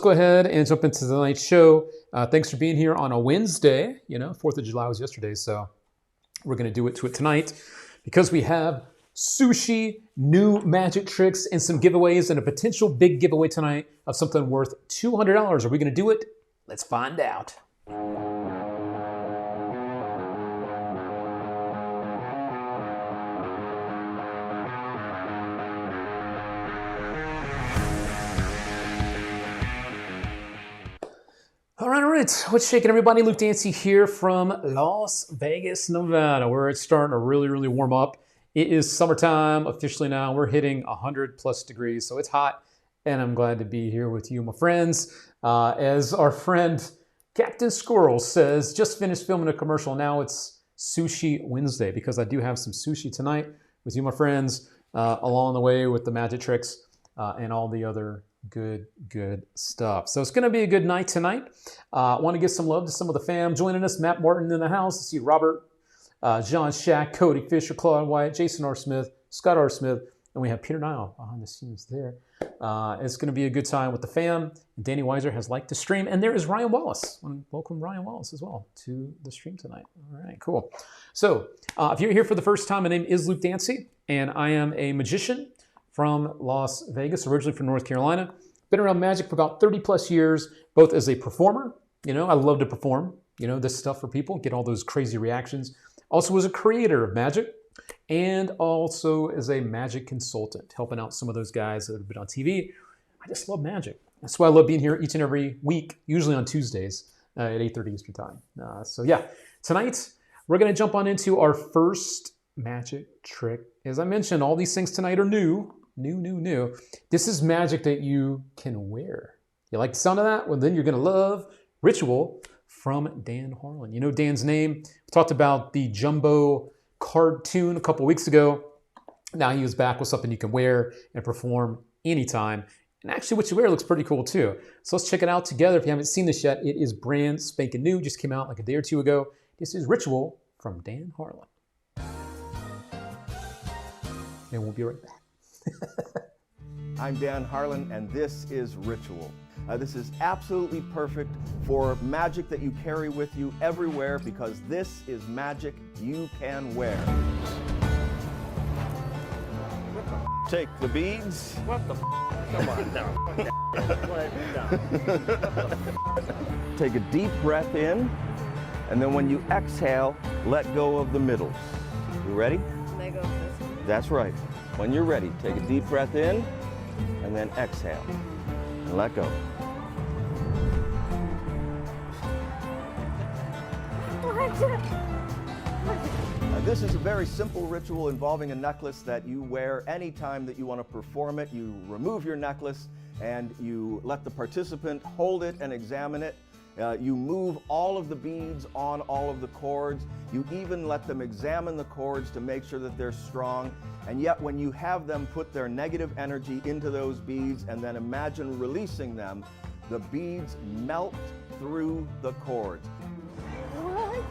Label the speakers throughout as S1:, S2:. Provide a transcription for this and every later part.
S1: Go ahead and jump into tonight's show. Thanks for being here on a Wednesday. 4th of July was yesterday, so we're going to do it tonight because we have sushi, new magic tricks, and some giveaways, and a potential big giveaway tonight of something worth $200. Are we going to do it? Let's find out. All right. What's shaking, everybody? Luke Dancy here from Las Vegas, Nevada, where it's starting to really warm up. It is summertime officially now. We're hitting 100+ degrees, so it's hot, and I'm glad to be here with you, my friends. As our friend Captain Squirrel says, just finished filming a commercial. Now it's Sushi Wednesday, because I do have some sushi tonight with you, my friends, along the way with the magic tricks and all the other good stuff. So it's going to be a good night tonight. I want to give some love to some of the fam joining us. Matt Martin in the house. I see Robert, John Shack, Cody Fisher, Claude White, Jason R. Smith, Scott R. Smith, and we have Peter Nile behind the scenes there. It's going to be a good time with the fam. Danny Weiser has liked the stream, and there is Ryan Wallace. I want to welcome Ryan Wallace as well to the stream tonight. All right, cool. So if you're here for the first time, my name is Luke Dancy, and I am a magician from Las Vegas, originally from North Carolina. Been around magic for about 30+ years, both as a performer. I love to perform, this stuff for people, get all those crazy reactions. Also as a creator of magic, and also as a magic consultant, helping out some of those guys that have been on TV. I just love magic. That's why I love being here each and every week, usually on Tuesdays at 8:30 Eastern time. So yeah, tonight we're gonna jump on into our first magic trick. As I mentioned, all these things tonight are new. This is magic that you can wear. You like the sound of that? Well, then you're going to love Ritual from Dan Harlan. You know Dan's name. We talked about the Jumbo cartoon a couple weeks ago. Now he was back with something you can wear and perform anytime. And actually what you wear looks pretty cool too. So let's check it out together. If you haven't seen this yet, it is brand spanking new. Just came out like a day or two ago. This is Ritual from Dan Harlan. And we'll be right back.
S2: I'm Dan Harlan, and this is Ritual. This is absolutely perfect for magic that you carry with you everywhere, because this is magic you can wear. Take the beads.
S3: What the Come on, no.
S2: Take a deep breath in, and then when you exhale, let go of the middles. You ready?
S4: Let go of this one.
S2: That's right. When you're ready, take a deep breath in, and then exhale, and let go. This is a very simple ritual involving a necklace that you wear anytime that you want to perform it. You remove your necklace, and you let the participant hold it and examine it. You move all of the beads on all of the cords. You even let them examine the cords to make sure that they're strong. And yet when you have them put their negative energy into those beads and then imagine releasing them, the beads melt through the cords.
S4: What?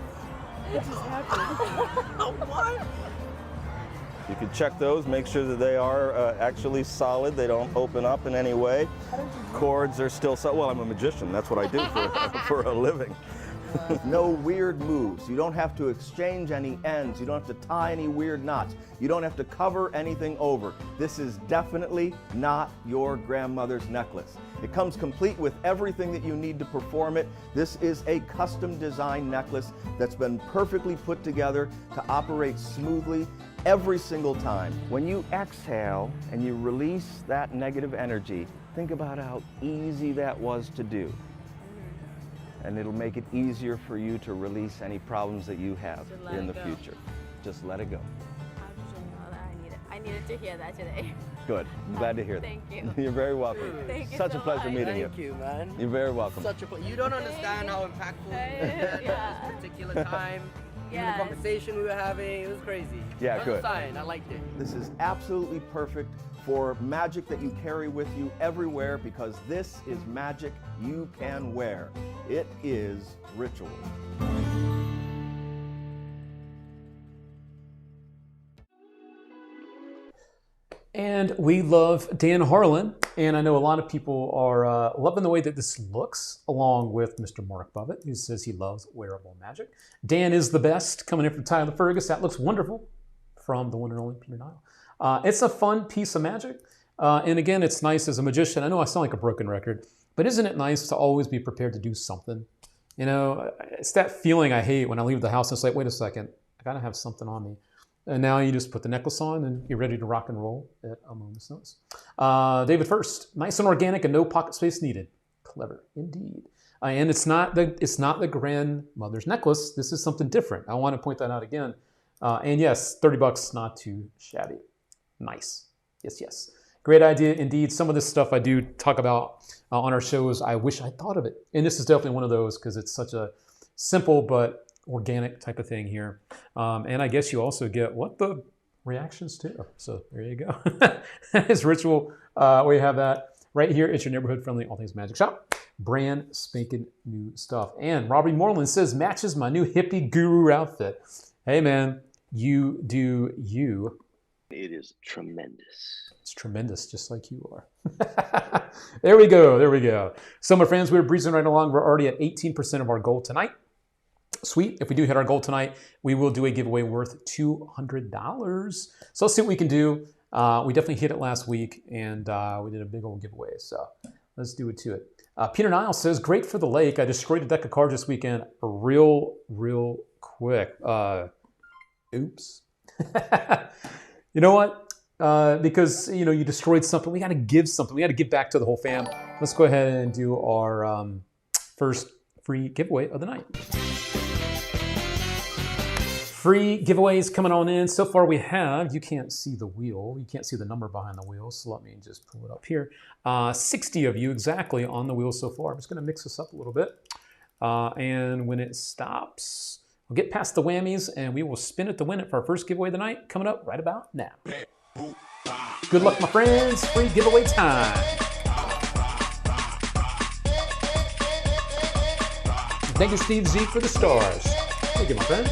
S4: What just happened?
S3: What?
S2: You can check those, make sure that they are actually solid. They don't open up in any way. Cords are still solid. Well, I'm a magician. That's what I do for a living. No weird moves. You don't have to exchange any ends. You don't have to tie any weird knots. You don't have to cover anything over. This is definitely not your grandmother's necklace. It comes complete with everything that you need to perform it. This is a custom designed necklace that's been perfectly put together to operate smoothly every single time. When you exhale and you release that negative energy, think about how easy that was to do. And it'll make it easier for you to release any problems that you have in the future. Just let it go.
S4: I needed to hear that today.
S2: Good. I'm glad to hear that.
S4: Thank you.
S2: You're very welcome.
S4: Thank you
S2: Such
S4: so
S2: a pleasure
S4: much.
S2: meeting
S3: Thank you, man.
S2: You're very welcome.
S3: Such a you don't understand how impactful
S4: Yeah.
S3: this particular time. Even
S4: Yes.
S3: the conversation we were having, it was crazy.
S2: Yeah,
S3: It was
S2: good.
S3: a sign. I liked it.
S2: This is absolutely perfect for magic that you carry with you everywhere, because this is magic you can wear. It is Ritual.
S1: And we love Dan Harlan. And I know a lot of people are loving the way that this looks, along with Mr. Mark Buffett, who says he loves wearable magic. Dan is the best, coming in from Tyler Fergus. That looks wonderful, from the one and only Peter Nile. It's a fun piece of magic. And again, it's nice as a magician. I know I sound like a broken record, but isn't it nice to always be prepared to do something? You know, it's that feeling I hate when I leave the house and it's like, wait a second, I gotta have something on me. And now you just put the necklace on and you're ready to rock and roll at a moment's notice. David First, nice and organic and no pocket space needed. Clever indeed. And it's not the grandmother's necklace. This is something different. I want to point that out again. And yes, $30, not too shabby. Nice. Yes, yes. Great idea indeed. Some of this stuff I do talk about on our shows. I wish I thought of it. And this is definitely one of those because it's such a simple but organic type of thing here. And I guess you also get what the reactions to. So there you go. It's ritual. We have that right here. It's your neighborhood friendly all things magic shop. Brand spanking new stuff. And Robbie Moreland says, matches my new hippie guru outfit. Hey man, you do you.
S5: It is tremendous.
S1: It's tremendous, just like you are. There we go. There we go. So my friends, we're breezing right along. We're already at 18% of our goal tonight. Sweet. If we do hit our goal tonight, we will do a giveaway worth $200. So let's see what we can do. We definitely hit it last week, and we did a big old giveaway. So let's do it to it. Peter Nile says, great for the lake. I destroyed a deck of cards this weekend real quick. Oops. You know what? Because, you know, you destroyed something. We got to give something. We got to give back to the whole fam. Let's go ahead and do our first free giveaway of the night. Free giveaways coming on in. So far we have, you can't see the wheel. You can't see the number behind the wheel. So let me just pull it up here. 60 of you exactly on the wheel so far. I'm just going to mix this up a little bit. And when it stops, we'll get past the whammies and we will spin it to win it for our first giveaway of the night coming up right about now. Good luck, my friends. Free giveaway time. Thank you, Steve Z, for the stars. Thank you, my friend.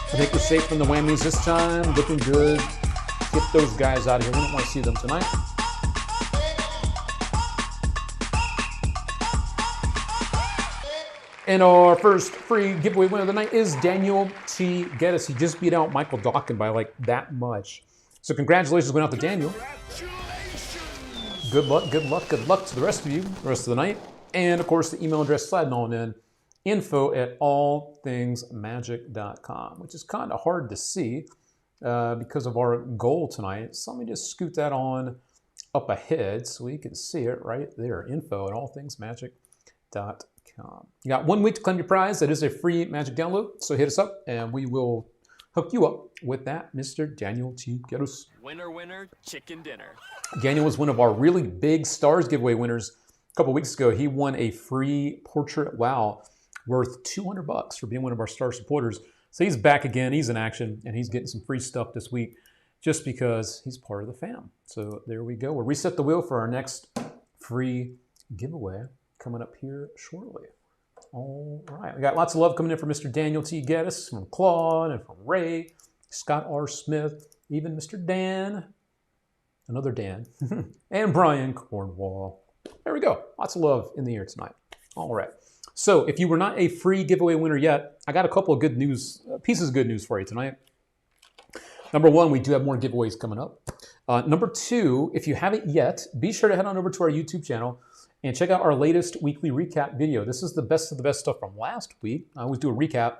S1: I think we're safe from the whammies this time. Looking good. Get those guys out of here. We don't want to see them tonight. And our first free giveaway winner of the night is Daniel T. Geddes. He just beat out Michael Dawkins by like that much. So congratulations went out to Daniel. Good luck to the rest of you, the rest of the night. And of course, the email address sliding on in, info@allthingsmagic.com, which is kind of hard to see because of our goal tonight. So let me just scoot that on up ahead so we can see it right there, info@allthingsmagic.com. You got 1 week to claim your prize. That is a free magic download. So hit us up and we will hook you up with that, Mr. Daniel T. Geddes.
S6: Winner, winner, chicken dinner.
S1: Daniel was one of our really big stars giveaway winners a couple weeks ago. He won a free portrait wow worth $200 for being one of our star supporters. So he's back again. He's in action and he's getting some free stuff this week just because he's part of the fam. So there we go. We'll reset the wheel for our next free giveaway coming up here shortly. All right. We got lots of love coming in from Mr. Daniel T. Geddes, from Claude, and from Ray, Scott R. Smith, even Mr. Dan, another Dan, and Brian Cornwall. There we go. Lots of love in the air tonight. All right. So if you were not a free giveaway winner yet, I got a couple of good news, pieces of good news for you tonight. Number one, we do have more giveaways coming up. Number two, if you haven't yet, be sure to head on over to our YouTube channel and check out our latest weekly recap video. This is the best of the best stuff from last week. I always do a recap.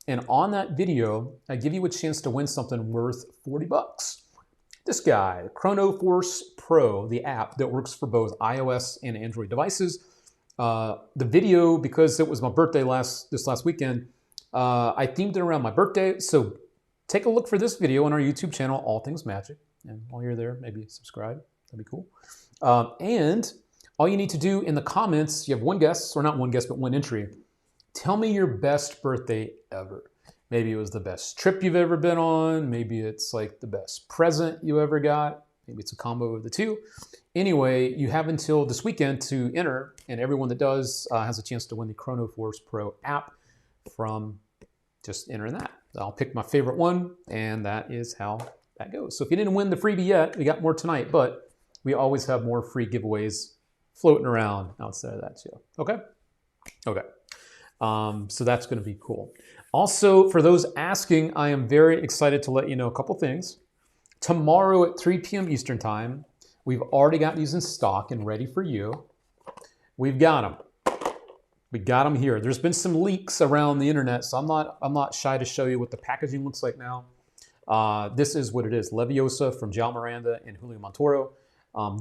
S1: And on that video, I give you a chance to win something worth $40. This guy, Chrono Force Pro, the app that works for both iOS and Android devices. The video, because it was my birthday this last weekend, I themed it around my birthday. So take a look for this video on our YouTube channel, All Things Magic. And while you're there, maybe subscribe. That'd be cool. And all you need to do in the comments, you have one guess, or not one guess, but one entry. Tell me your best birthday ever. Maybe it was the best trip you've ever been on. Maybe it's like the best present you ever got. Maybe it's a combo of the two. Anyway, you have until this weekend to enter, and everyone that does has a chance to win the Chrono Force Pro app from just entering that. I'll pick my favorite one, and that is how that goes. So if you didn't win the freebie yet, we got more tonight, but we always have more free giveaways floating around outside of that too. Okay? Okay. So that's going to be cool. Also, for those asking, I am very excited to let you know a couple things. Tomorrow at 3 p.m. Eastern Time, we've already got these in stock and ready for you. We've got them. We got them here. There's been some leaks around the internet, so I'm not shy to show you what the packaging looks like now. This is what it is. Leviosa from João Miranda and Julio Montoro.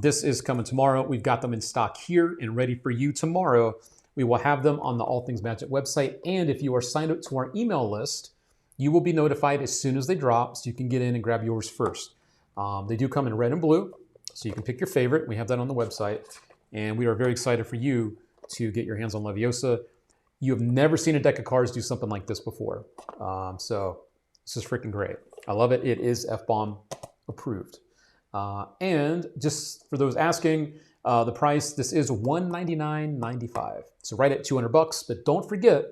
S1: This is coming tomorrow. We've got them in stock here and ready for you tomorrow. We will have them on the All Things Magic website. And if you are signed up to our email list, you will be notified as soon as they drop, so you can get in and grab yours first. They do come in red and blue, so you can pick your favorite. We have that on the website. And we are very excited for you to get your hands on Leviosa. You have never seen a deck of cards do something like this before. So this is freaking great. I love it. It is F-Bomb approved. And just for those asking, the price, this is $199.95. So right at $200. But don't forget,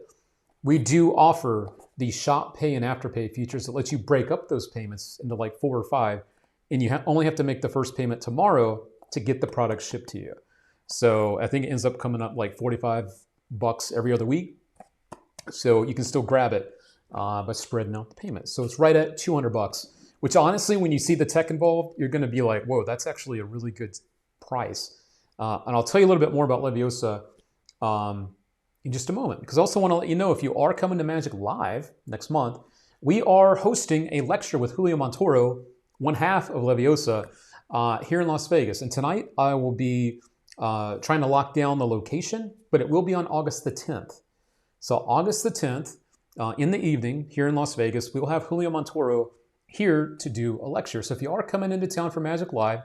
S1: we do offer the shop pay and afterpay features that lets you break up those payments into like 4 or 5. And you only have to make the first payment tomorrow to get the product shipped to you. So I think it ends up coming up like $45 every other week. So you can still grab it by spreading out the payments. So it's right at $200, which honestly, when you see the tech involved, you're going to be like, whoa, that's actually a really good price. And I'll tell you a little bit more about Leviosa in just a moment, because I also want to let you know, if you are coming to Magic Live next month, we are hosting a lecture with Julio Montoro, one half of Leviosa, here in Las Vegas. And tonight I will be trying to lock down the location, but it will be on August the 10th. So August the 10th, in the evening here in Las Vegas, we will have Julio Montoro here to do a lecture. So if you are coming into town for Magic Live,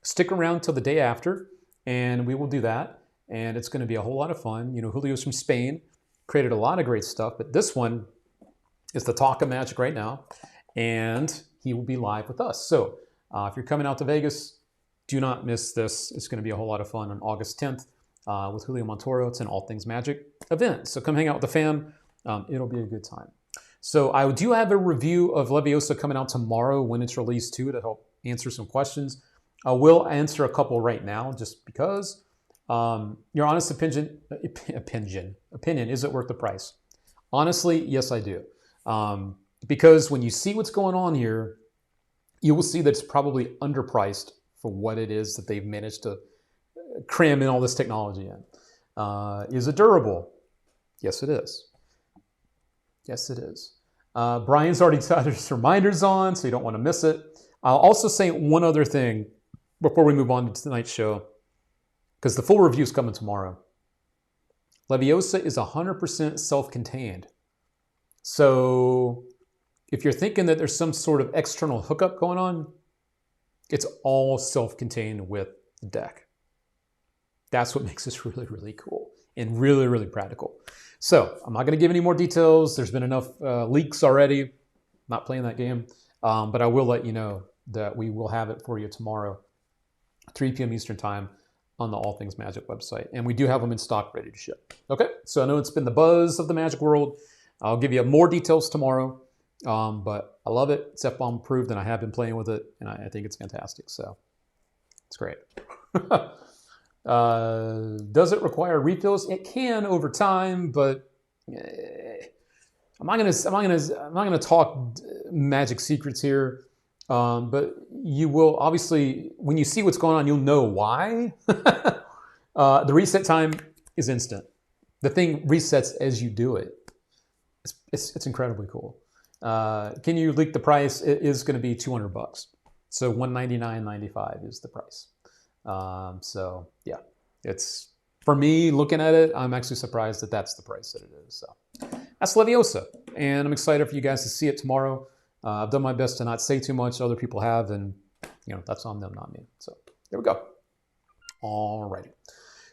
S1: stick around till the day after, and we will do that. And it's going to be a whole lot of fun. You know, Julio's from Spain, created a lot of great stuff, but this one is the talk of Magic right now, and he will be live with us. So if you're coming out to Vegas, do not miss this. It's going to be a whole lot of fun on August 10th with Julio Montoro. It's an All Things Magic event. So come hang out with the fam. It'll be a good time. So I do have a review of Leviosa coming out tomorrow when it's released too, to help answer some questions. I will answer a couple right now just because. Your honest opinion, is it worth the price? Honestly, yes, I do. Because when you see what's going on here, you will see that it's probably underpriced for what it is that they've managed to cram in all this technology in. Is it durable? Yes, it is. Yes, it is. Brian's already got his reminders on, so you don't want to miss it. I'll also say one other thing before we move on to tonight's show, because the full review is coming tomorrow. Leviosa is 100% self-contained. So if you're thinking that there's some sort of external hookup going on, it's all self-contained with the deck. That's what makes this really, really cool and really, really practical. So I'm not going to give any more details. There's been enough leaks already. Not playing that game. But I will let you know that we will have it for you tomorrow, 3 p.m. Eastern Time, on the All Things Magic website. And we do have them in stock ready to ship. Okay, so I know it's been the buzz of the Magic world. I'll give you more details tomorrow. But I love it. It's F-Bomb approved, and I have been playing with it, and I think it's fantastic. So it's great. Does it require refills? It can over time, but I'm not gonna talk Magic secrets here. But you will obviously, when you see what's going on, you'll know why. The reset time is instant. The thing resets as you do it. It's incredibly cool. Can you leak the price? It is going to be $200. So $199.95 is the price. So yeah, it's, for me looking at it, I'm actually surprised that that's the price that it is. So that's Leviosa, and I'm excited for you guys to see it tomorrow. I've done my best to not say too much. Other people have, and that's on them, not me. So there we go. Alrighty.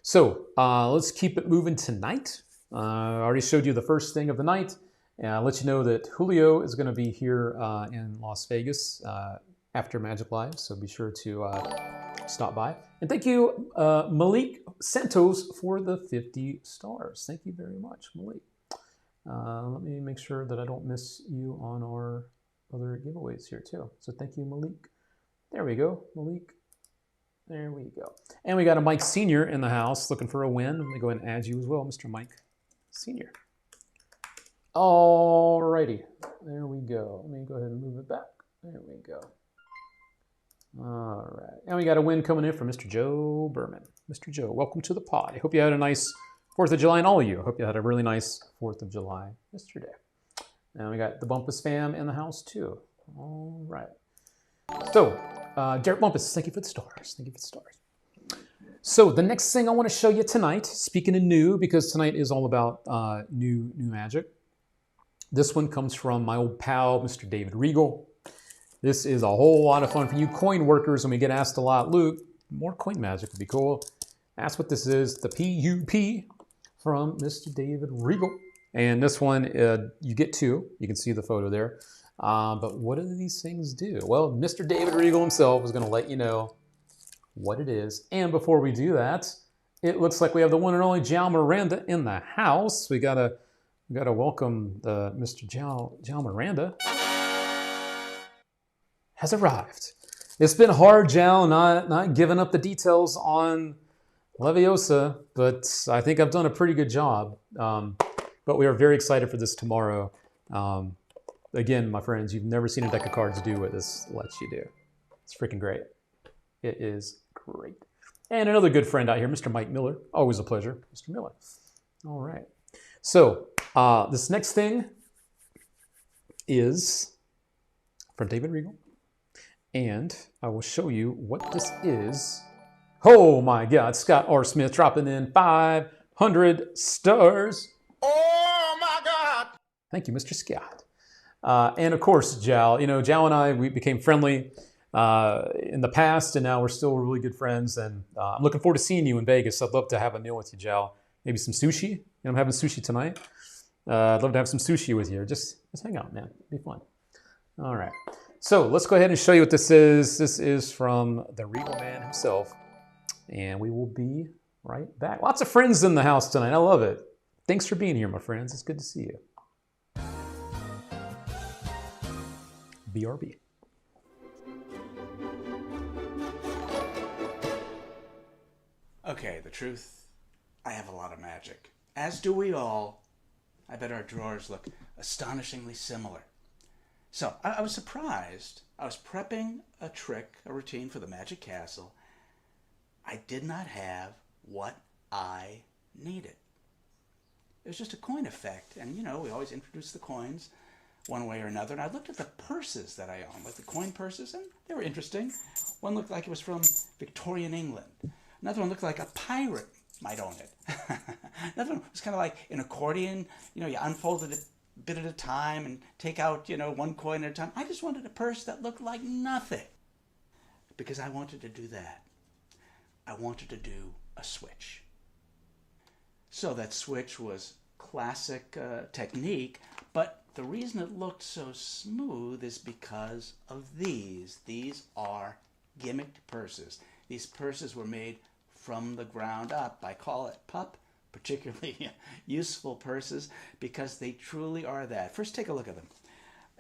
S1: So let's keep it moving tonight. I already showed you the first thing of the night. And I'll let you know that Julio is going to be here in Las Vegas after Magic Live, so be sure to stop by. And thank you, Malik Santos, for the 50 stars. Thank you very much, Malik. Let me make sure that I don't miss you on our other giveaways here too. So thank you, Malik. There we go, Malik. There we go. And we got a Mike Sr. in the house looking for a win. Let me go ahead and add you as well, Mr. Mike Sr. Alrighty, there we go. Let me go ahead and move it back. There we go. All right, and we got a win coming in from Mr. Joe Berman. Mr. Joe, welcome to the pod. I hope you had a nice 4th of July, and all of you. I hope you had a really nice 4th of July yesterday. And we got the Bumpus fam in the house too. All right. So, Derek Bumpus, thank you for the stars. Thank you for the stars. So the next thing I want to show you tonight, speaking of new, because tonight is all about new magic. This one comes from my old pal, Mr. David Regal. This is a whole lot of fun for you coin workers, and we get asked a lot, Luke, more coin magic would be cool. That's what this is, the PUP from Mr. David Regal. And this one, you get 2. You can see the photo there. But what do these things do? Well, Mr. David Regal himself is going to let you know what it is. And before we do that, it looks like we have the one and only Jal Miranda in the house. We gotta welcome Mr. Jal Miranda. Has arrived. It's been hard, Jal, not giving up the details on Leviosa, but I think I've done a pretty good job. But we are very excited for this tomorrow. Again, my friends, you've never seen a deck of cards do what this lets you do. It's freaking great. It is great. And another good friend out here, Mr. Mike Miller. Always a pleasure, Mr. Miller. All right. So this next thing is from David Regal. And I will show you what this is. Oh my God, Scott R. Smith dropping in 500 stars.
S7: Oh my God!
S1: Thank you, Mr. Scott. And of course, Jal. You know, Jal and I, we became friendly in the past, and now we're still really good friends. And I'm looking forward to seeing you in Vegas. I'd love to have a meal with you, Jal. Maybe some sushi. You know, I'm having sushi tonight. I'd love to have some sushi with you. Just hang out, man. It'd be fun. All right. So let's go ahead and show you what this is. This is from the Regal Man himself. And we will be right back. Lots of friends in the house tonight. I love it. Thanks for being here, my friends. It's good to see you. BRB.
S7: Okay, the truth, I have a lot of magic. As do we all. I bet our drawers look astonishingly similar. So, I was surprised. I was prepping a trick, a routine for the Magic Castle. I did not have what I needed. It was just a coin effect. And, you know, we always introduce the coins one way or another. And I looked at the purses that I own, like the coin purses, and they were interesting. One looked like it was from Victorian England. Another one looked like a pirate might own it. Another one was kind of like an accordion. You know, you unfold it a bit at a time and take out, you know, one coin at a time. I just wanted a purse that looked like nothing because I wanted to do that. I wanted to do a switch. So that switch was classic technique, but the reason it looked so smooth is because of these. These are gimmicked purses. These purses were made from the ground up. I call it PUP, particularly useful purses, because they truly are that. First, take a look at them.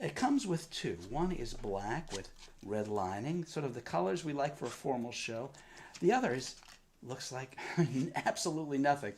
S7: It comes with 2. One is black with red lining, sort of the colors we like for a formal show. The other looks like absolutely nothing.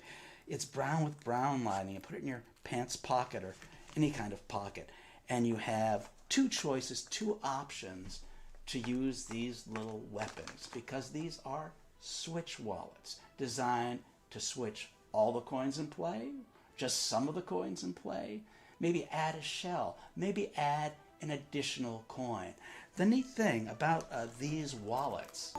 S7: It's brown with brown lining. You put it in your pants pocket or any kind of pocket. And you have 2 choices, 2 options to use these little weapons, because these are switch wallets designed to switch all the coins in play, just some of the coins in play, maybe add a shell, maybe add an additional coin. The neat thing about these wallets,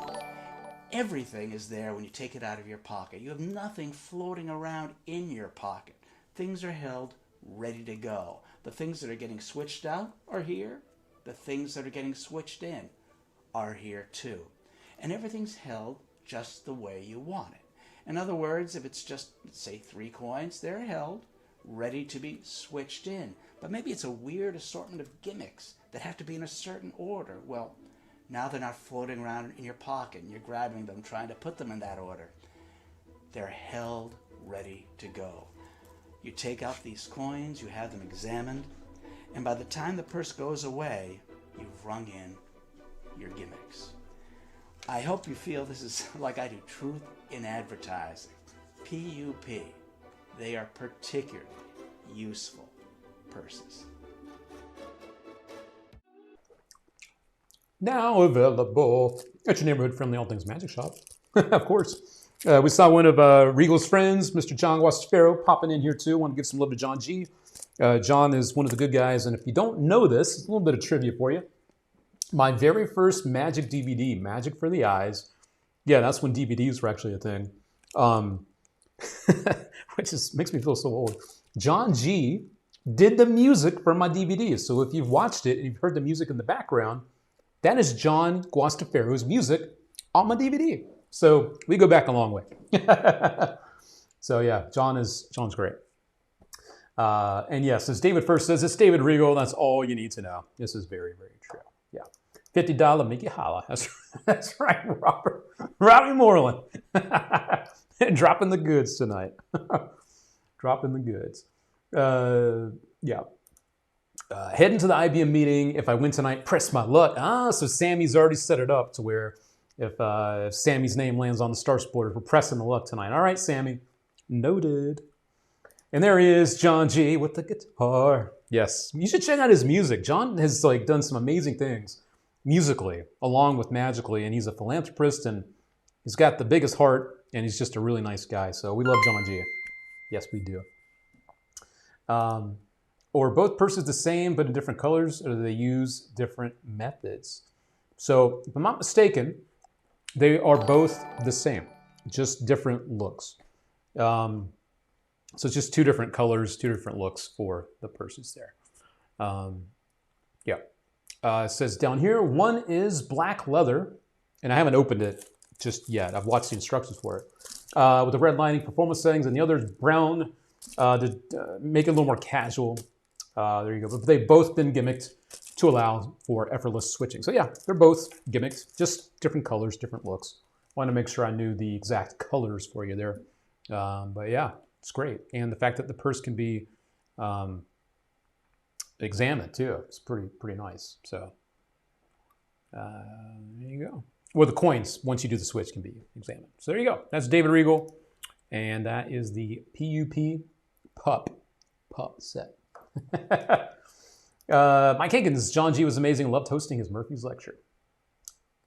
S7: everything is there when you take it out of your pocket. You have nothing floating around in your pocket. Things are held ready to go. The things that are getting switched out are here. The things that are getting switched in are here too. And everything's held just the way you want it. In other words, if it's just, say, 3 coins, they're held, ready to be switched in. But maybe it's a weird assortment of gimmicks that have to be in a certain order. Well, now they're not floating around in your pocket and you're grabbing them, trying to put them in that order. They're held, ready to go. You take out these coins, you have them examined, And by the time the purse goes away, you've rung in your gimmicks. I hope you feel this is like I do, truth in advertising. PUP. They are particularly useful purses.
S1: Now available at your neighborhood friendly all things magic shop. Of course. We saw one of Regal's friends, Mr. John Guastafaro, popping in here too. Want to give some love to John G. John is one of the good guys, and if you don't know this, a little bit of trivia for you. My very first Magic DVD, Magic for the Eyes, yeah, that's when DVDs were actually a thing, which makes me feel so old. John G did the music for my DVDs. So if you've watched it and you've heard the music in the background, that is John Guastafaro's music on my DVD. So we go back a long way. So yeah, John's great. And yes, as David first says, it's David Regal. That's all you need to know. This is very, very true. Yeah. $50 Mickey Holla. That's right, Robert. Robbie Moreland. Dropping the goods tonight. Dropping the goods. Yeah. Heading to the IBM meeting. If I win tonight, press my luck. So Sammy's already set it up to where if Sammy's name lands on the star supporters, we're pressing the luck tonight. All right, Sammy. Noted. And there he is, John G with the guitar. Yes, you should check out his music. John has done some amazing things musically, along with magically, and he's a philanthropist, and he's got the biggest heart, and he's just a really nice guy. So we love John G. Yes, we do. Or both purses the same, but in different colors, or do they use different methods? So if I'm not mistaken, they are both the same, just different looks. So it's just two different colors, two different looks for the purses there. Yeah. It says down here, one is black leather, and I haven't opened it just yet. I've watched the instructions for it. With the red lining performance settings, and the other is brown to make it a little more casual. There you go. But they've both been gimmicked to allow for effortless switching. So yeah, they're both gimmicked, just different colors, different looks. Wanted to make sure I knew the exact colors for you there. But yeah. It's great. And the fact that the purse can be examined too. It's pretty nice. So there you go. Well, the coins, once you do the switch, can be examined. So there you go. That's David Regal. And that is the PUP Pup set. Mike Hankins, John G was amazing. Loved hosting his Murphy's lecture.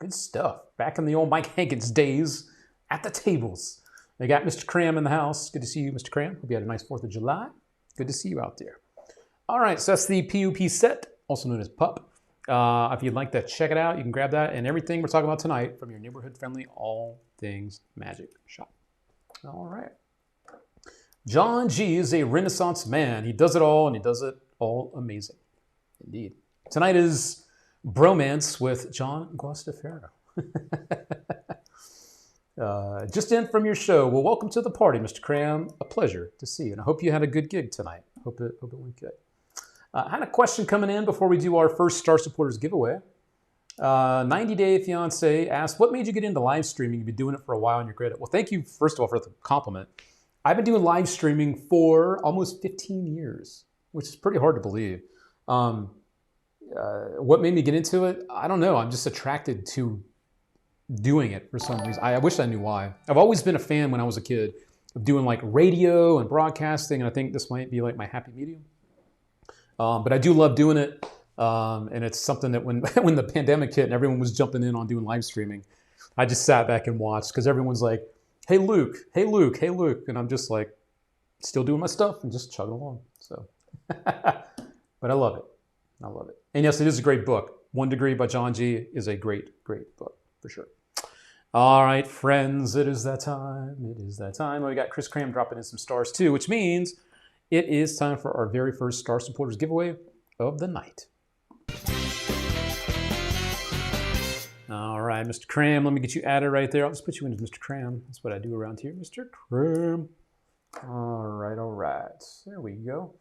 S1: Good stuff. Back in the old Mike Hankins days at the tables. They got Mr. Cram in the house. Good to see you, Mr. Cram. Hope you had a nice 4th of July. Good to see you out there. All right, so that's the PUP set, also known as PUP. If you'd like to check it out, you can grab that and everything we're talking about tonight from your neighborhood-friendly all things magic shop. All right. John G is a Renaissance man. He does it all, and he does it all amazing. Indeed. Tonight is Bromance with John Guastafaro. Just in from your show. Well, welcome to the party, Mr. Cram. A pleasure to see you, and I hope you had a good gig tonight. Hope it went good. I had a question coming in before we do our first Star Supporters giveaway. 90 Day Fiance asked, what made you get into live streaming? You've been doing it for a while and you're great at it. Well, thank you, first of all, for the compliment. I've been doing live streaming for almost 15 years, which is pretty hard to believe. What made me get into it? I don't know. I'm just attracted to doing it for some reason. I wish I knew why. I've always been a fan when I was a kid of doing like radio and broadcasting, and I think this might be like my happy medium. But I do love doing it, and it's something that when the pandemic hit and everyone was jumping in on doing live streaming, I just sat back and watched because everyone's like, hey Luke, hey Luke, hey Luke, and I'm just like still doing my stuff and just chugging along. So, but I love it. I love it. And yes, it is a great book. 1 Degree by John G is a great, great book for sure. All right, friends, it is that time. It is that time. We got Chris Cram dropping in some stars too, which means it is time for our very first Star Supporters giveaway of the night. All right, Mr. Cram, let me get you added right there. I'll just put you in as Mr. Cram. That's what I do around here, Mr. Cram. All right. There we go.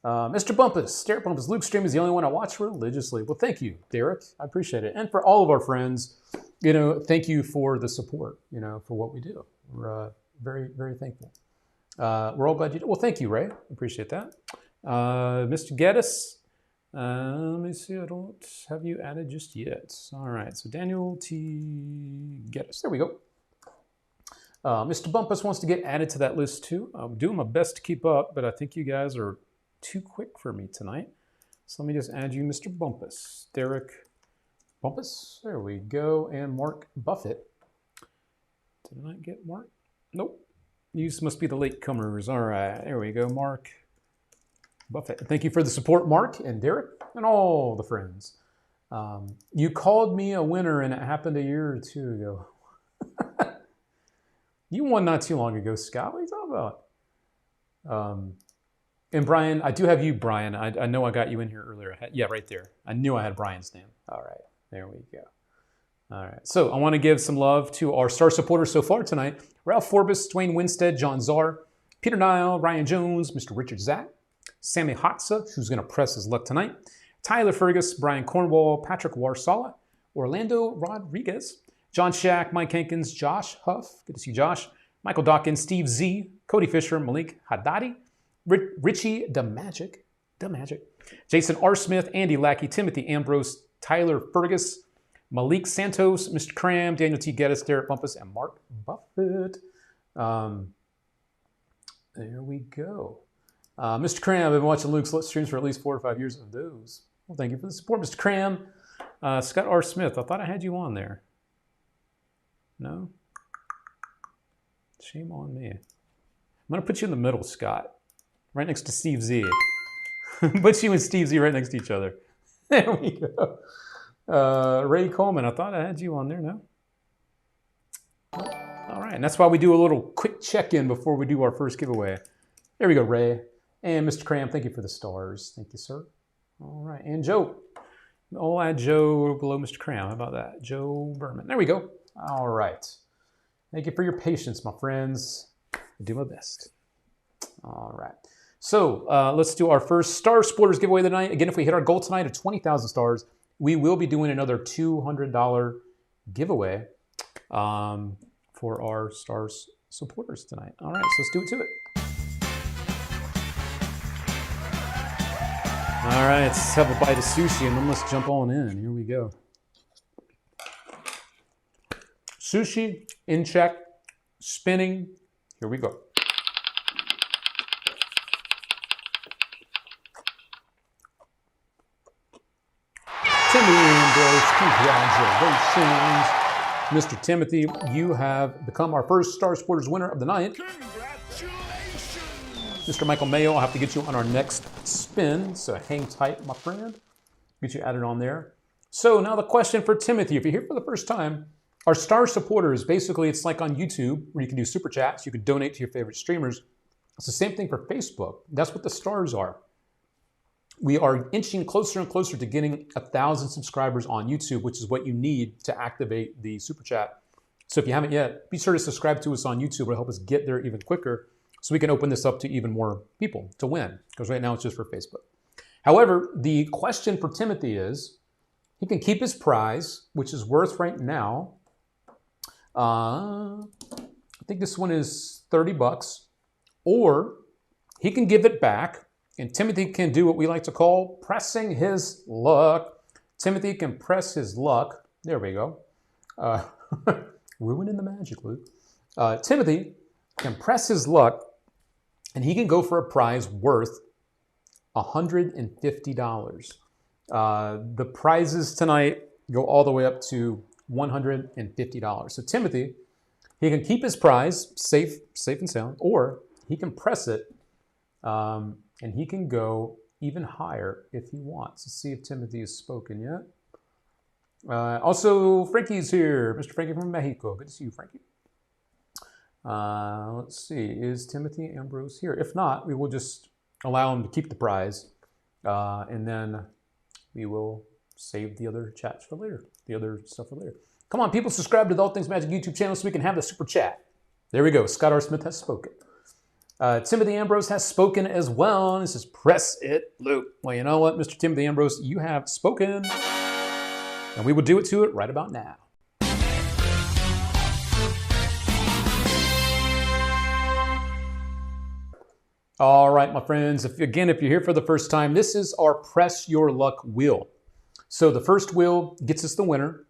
S1: Mr. Bumpus, Derek Bumpus, Luke Stream is the only one I watch religiously. Well, thank you, Derek. I appreciate it. And for all of our friends, thank you for the support, for what we do. We're very, very thankful. We're all glad you do. Well, thank you, Ray. Appreciate that. Mr. Geddes, Let me see. I don't have you added just yet. All right. So Daniel T. Geddes. There we go. Mr. Bumpus wants to get added to that list too. I'm doing my best to keep up, but I think you guys are too quick for me tonight. So let me just add you, Mr. Bumpus. Derek Bumpus. There we go. And Mark Buffett. Did I not get Mark? Nope. You must be the latecomers. All right. There we go, Mark Buffett. Thank you for the support, Mark and Derek and all the friends. You called me a winner and it happened a year or two ago. You won not too long ago, Scott. What are you talking about? And Brian, I do have you, Brian. I know I got you in here earlier. Yeah, right there. I knew I had Brian's name. All right. There we go. All right. So I want to give some love to our star supporters so far tonight. Ralph Forbes, Dwayne Winstead, John Czar, Peter Nile, Ryan Jones, Mr. Richard Zack, Sammy Hotza, who's going to press his luck tonight, Tyler Fergus, Brian Cornwall, Patrick Warsala, Orlando Rodriguez, John Shack, Mike Hankins, Josh Huff, good to see Josh, Michael Dawkins, Steve Z, Cody Fisher, Malik Haddadi, Richie the Magic, Jason R. Smith, Andy Lackey, Timothy Ambrose, Tyler Fergus, Malik Santos, Mr. Cram, Daniel T. Geddes, Derek Bumpus, and Mark Buffett. There we go. Mr. Cram, I've been watching Luke's streams for at least 4 or 5 years of those. Well, thank you for the support, Mr. Cram. Scott R. Smith, I thought I had you on there. No? Shame on me. I'm going to put you in the middle, Scott. Right next to Steve Z. Put you and Steve Z right next to each other. There we go. Ray Coleman, I thought I had you on there, no? All right, and that's why we do a little quick check-in before we do our first giveaway. There we go, Ray. And Mr. Cram, thank you for the stars. Thank you, sir. All right, and Joe. I'll add Joe below Mr. Cram. How about that? Joe Berman. There we go. All right. Thank you for your patience, my friends. I do my best. All right. So let's do our first Star Supporters giveaway tonight. Again, if we hit our goal tonight of 20,000 stars, we will be doing another $200 giveaway for our Stars supporters tonight. All right, so let's do it to it. All right, let's have a bite of sushi and then let's jump on in. Here we go. Sushi in check, spinning. Here we go. Timothy Ambrose, congratulations. Mr. Timothy, you have become our first Star Supporters winner of the night.
S6: Congratulations!
S1: Mr. Michael Mayo, I'll have to get you on our next spin, so hang tight, my friend. Get you added on there. So now the question for Timothy, if you're here for the first time, our Star Supporters, basically it's like on YouTube where you can do super chats, you can donate to your favorite streamers. It's the same thing for Facebook. That's what the stars are. We are inching closer and closer to getting 1,000 subscribers on YouTube, which is what you need to activate the super chat. So if you haven't yet, be sure to subscribe to us on YouTube. It'll help us get there even quicker so we can open this up to even more people to win, because right now it's just for Facebook. However, the question for Timothy is, he can keep his prize, which is worth right now, I think this one is $30, or he can give it back. And Timothy can do what we like to call pressing his luck. Timothy can press his luck. There we go. Ruining the magic, Luke. Timothy can press his luck, and he can go for a prize worth $150. The prizes tonight go all the way up to $150. So Timothy, he can keep his prize safe and sound, or he can press it. And he can go even higher if he wants. Let's see if Timothy has spoken yet. Also, Frankie's here. Mr. Frankie from Mexico. Good to see you, Frankie. Let's see. Is Timothy Ambrose here? If not, we will just allow him to keep the prize. And then we will save the other chats for later. The other stuff for later. Come on, people, subscribe to the All Things Magic YouTube channel so we can have the super chat. There we go. Scott R. Smith has spoken. Timothy Ambrose has spoken as well. And this is press it, Luke. Well, you know what, Mr. Timothy Ambrose, you have spoken. And we will do it to it right about now. All right, my friends. If you're here for the first time, this is our Press Your Luck wheel. So the first wheel gets us the winner.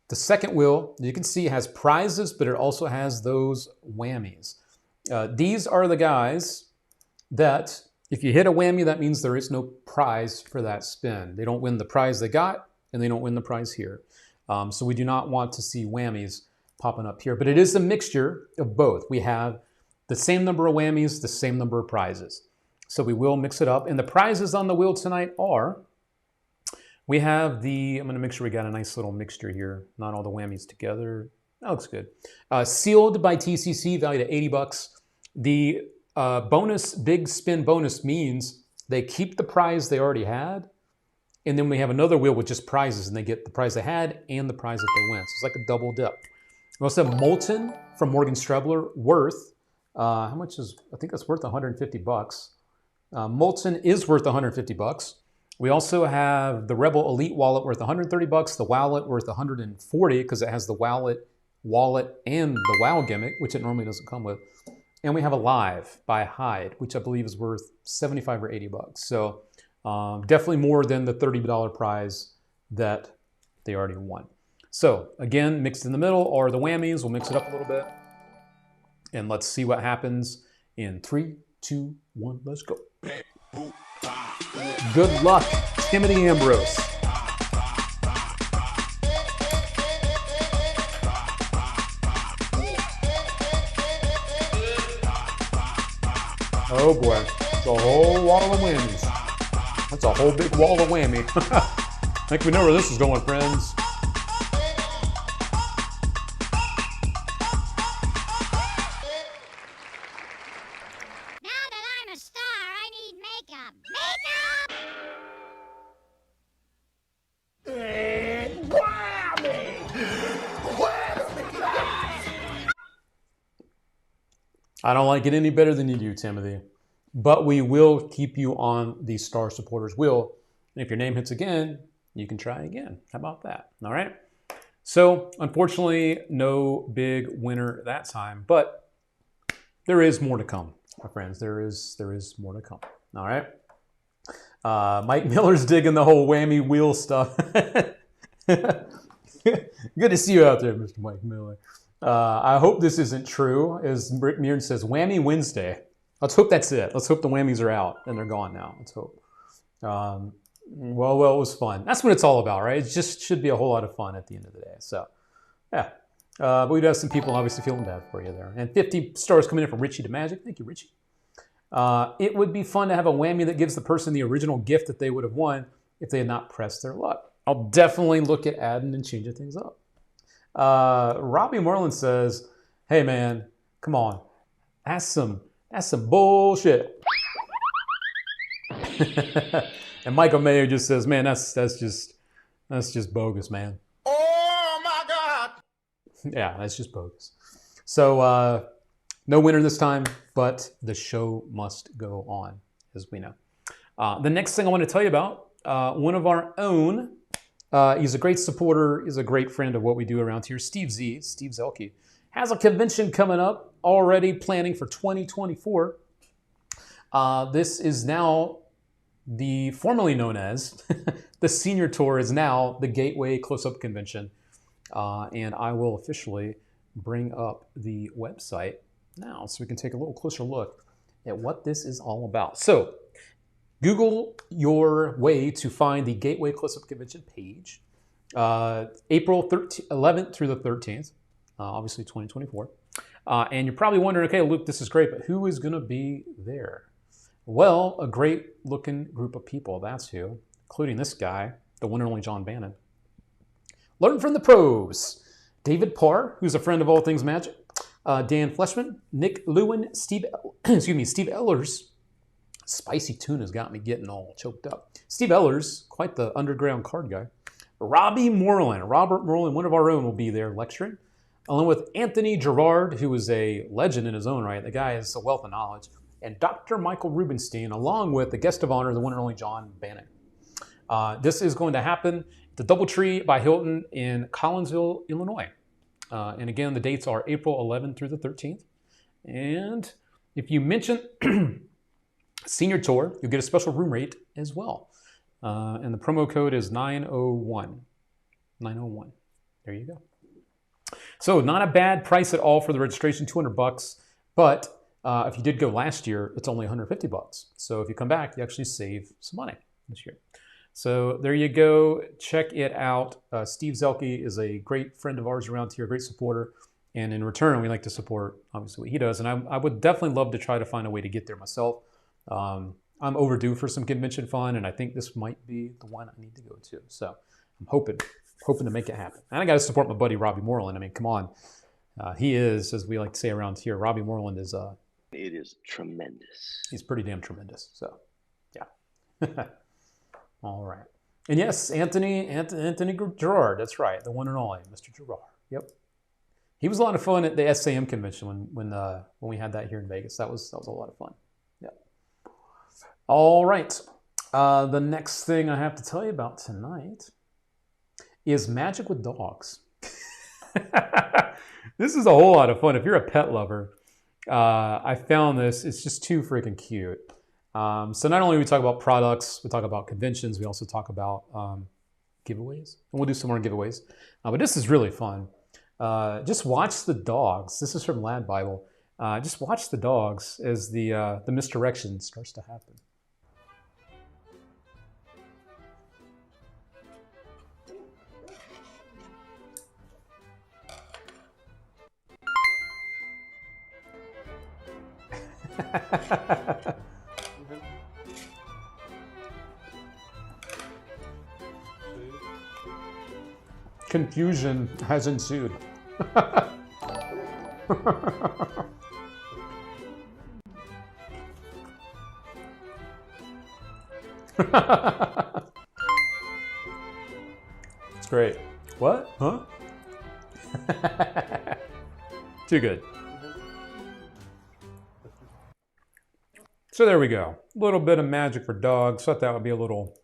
S1: The second wheel, you can see, has prizes, but it also has those whammies. These are the guys that, if you hit a whammy, that means there is no prize for that spin. They don't win the prize they got, and they don't win the prize here. So we do not want to see whammies popping up here. But it is a mixture of both. We have the same number of whammies, the same number of prizes. So we will mix it up. And the prizes on the wheel tonight are, we have I'm going to make sure we got a nice little mixture here. Not all the whammies together. That looks good. Sealed by TCC, valued at $80. The bonus, big spin bonus, means they keep the prize they already had. And then we have another wheel with just prizes, and they get the prize they had and the prize that they win. So it's like a double dip. We also have Molten from Morgan Strebler, worth, how much is, I think that's worth $150. Molten is worth $150. We also have the Rebel Elite wallet worth $130, the wallet worth $140 because it has the wallet and the WoW gimmick, which it normally doesn't come with. And we have a Live by Hyde, which I believe is worth $75 or $80. So definitely more than the $30 prize that they already won. So again, mixed in the middle are the whammies. We'll mix it up a little bit. And let's see what happens in 3, 2, 1, let's go. Good luck, Timothy Ambrose. Oh boy, it's a whole wall of whammies. That's a whole big wall of whammy. I think we know where this is going, friends.
S8: Now that I'm a star, I need makeup.
S1: I don't like it any better than you do, Timothy. But we will keep you on the Star Supporters wheel. And if your name hits again, you can try again. How about that? All right. So, unfortunately, no big winner that time. But there is more to come, my friends. There is more to come. All right. Mike Miller's digging the whole whammy wheel stuff. Good to see you out there, Mr. Mike Miller. I hope this isn't true. As Rick Mearn says, Whammy Wednesday. Let's hope that's it. Let's hope the whammies are out and they're gone now. Let's hope. Well, it was fun. That's what it's all about, right? It just should be a whole lot of fun at the end of the day. So, yeah. But we do have some people obviously feeling bad for you there. And 50 stars coming in from Richie to Magic. Thank you, Richie. It would be fun to have a whammy that gives the person the original gift that they would have won if they had not pressed their luck. I'll definitely look at adding and changing things up. Robbie Merlin says, hey man, come on. That's some bullshit. And Michael Mayer just says, man, that's just bogus, man.
S9: Oh my God.
S1: Yeah, that's just bogus. So no winner this time, but the show must go on, as we know. The next thing I want to tell you about, one of our own, he's a great supporter, he's a great friend of what we do around here, Steve Zelke, has a convention coming up, already planning for 2024. This is now the formerly known as the Senior Tour is now the Gateway Close-Up Convention. And I will officially bring up the website now so we can take a little closer look at what this is all about. So Google your way to find the Gateway Close-Up Convention page. April 11th through the 13th, obviously 2024. And you're probably wondering, okay, Luke, this is great, but who is going to be there? Well, a great looking group of people, that's who, including this guy, the one and only John Bannon. Learn from the pros. David Parr, who's a friend of All Things Magic. Dan Fleshman, Nick Lewin, Steve Ellers. Spicy tuna's got me getting all choked up. Steve Ellers, quite the underground card guy. Robert Moreland, one of our own, will be there lecturing, along with Anthony Gerard, who is a legend in his own right. The guy has a wealth of knowledge. And Dr. Michael Rubenstein, along with the guest of honor, the one and only John Bannon. This is going to happen at the Doubletree by Hilton in Collinsville, Illinois. And again, the dates are April 11th through the 13th. And if you mention Senior Tour, you'll get a special room rate as well. And the promo code is 901. 901. There you go. So not a bad price at all for the registration, $200. But if you did go last year, it's only $150. So if you come back, you actually save some money this year. So there you go. Check it out. Steve Zelke is a great friend of ours around here, a great supporter. And in return, we like to support, obviously, what he does. And I would definitely love to try to find a way to get there myself. I'm overdue for some convention fun, and I think this might be the one I need to go to. So I'm hoping to make it happen. And I got to support my buddy Robbie Moreland. I mean, come on. He is, as we like to say around here, Robbie Moreland is...
S5: It is tremendous.
S1: He's pretty damn tremendous. So, yeah. All right. And yes, Anthony Gerard. That's right. The one and only, Mr. Gerard. Yep. He was a lot of fun at the SAM convention when we had that here in Vegas. That was a lot of fun. Yeah. All right. The next thing I have to tell you about tonight is Magic with Dogs. This is a whole lot of fun. If you're a pet lover, I found this. It's just too freaking cute. So not only do we talk about products, we talk about conventions, we also talk about giveaways. And we'll do some more giveaways. But this is really fun. Just watch the dogs. This is from Lad Bible. Just watch the dogs as the misdirection starts to happen. Confusion has ensued. It's great. What? Huh? Too good. So there we go. A little bit of magic for dogs. Thought that would be a little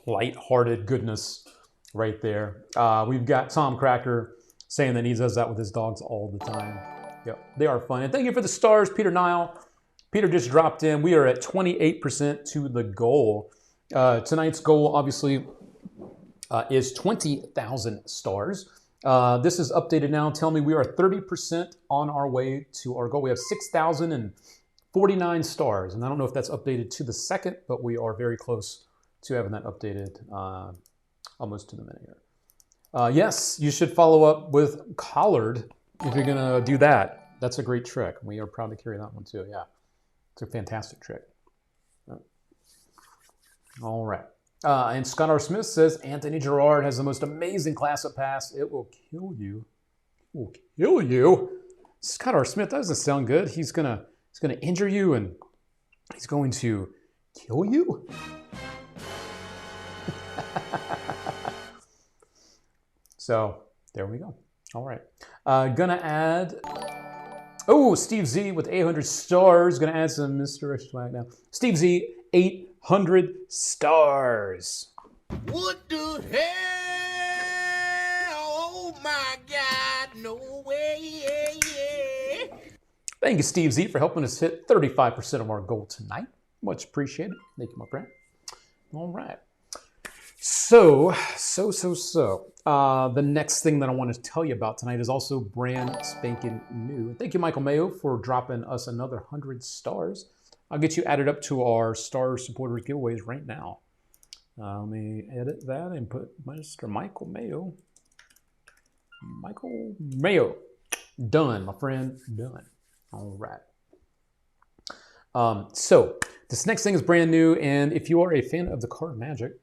S1: light-hearted goodness right there. We've got Tom Cracker saying that he does that with his dogs all the time. Yep, they are fun. And thank you for the stars, Peter Nile. Peter just dropped in. We are at 28% to the goal. Tonight's goal, obviously, is 20,000 stars. This is updated now. Tell me we are 30% on our way to our goal. We have 6,049 stars. And I don't know if that's updated to the second, but we are very close to having that updated almost to the minute here. Yes, you should follow up with Collard if you're going to do that. That's a great trick. We are proud to carry that one too. Yeah, it's a fantastic trick. All right. And Scott R. Smith says, Anthony Gerard has the most amazing Classic Pass. It will kill you. It will kill you? Scott R. Smith, that doesn't sound good. He's gonna injure you and he's going to kill you? So, there we go. All right. Gonna add... Oh, Steve Z with 800 stars. Gonna add some Mr. Swag now. Steve Z, 800 stars.
S9: What the hell? Oh my God, no way.
S1: Thank you, Steve Z, for helping us hit 35% of our goal tonight. Much appreciated. Thank you, my friend. All right. So. The next thing that I want to tell you about tonight is also brand spanking new. Thank you, Michael Mayo, for dropping us another 100 stars. I'll get you added up to our Star Supporters giveaways right now. Let me edit that and put Mr. Michael Mayo. Michael Mayo. Done, my friend. Done. All right. So this next thing is brand new, and if you are a fan of the card Magic,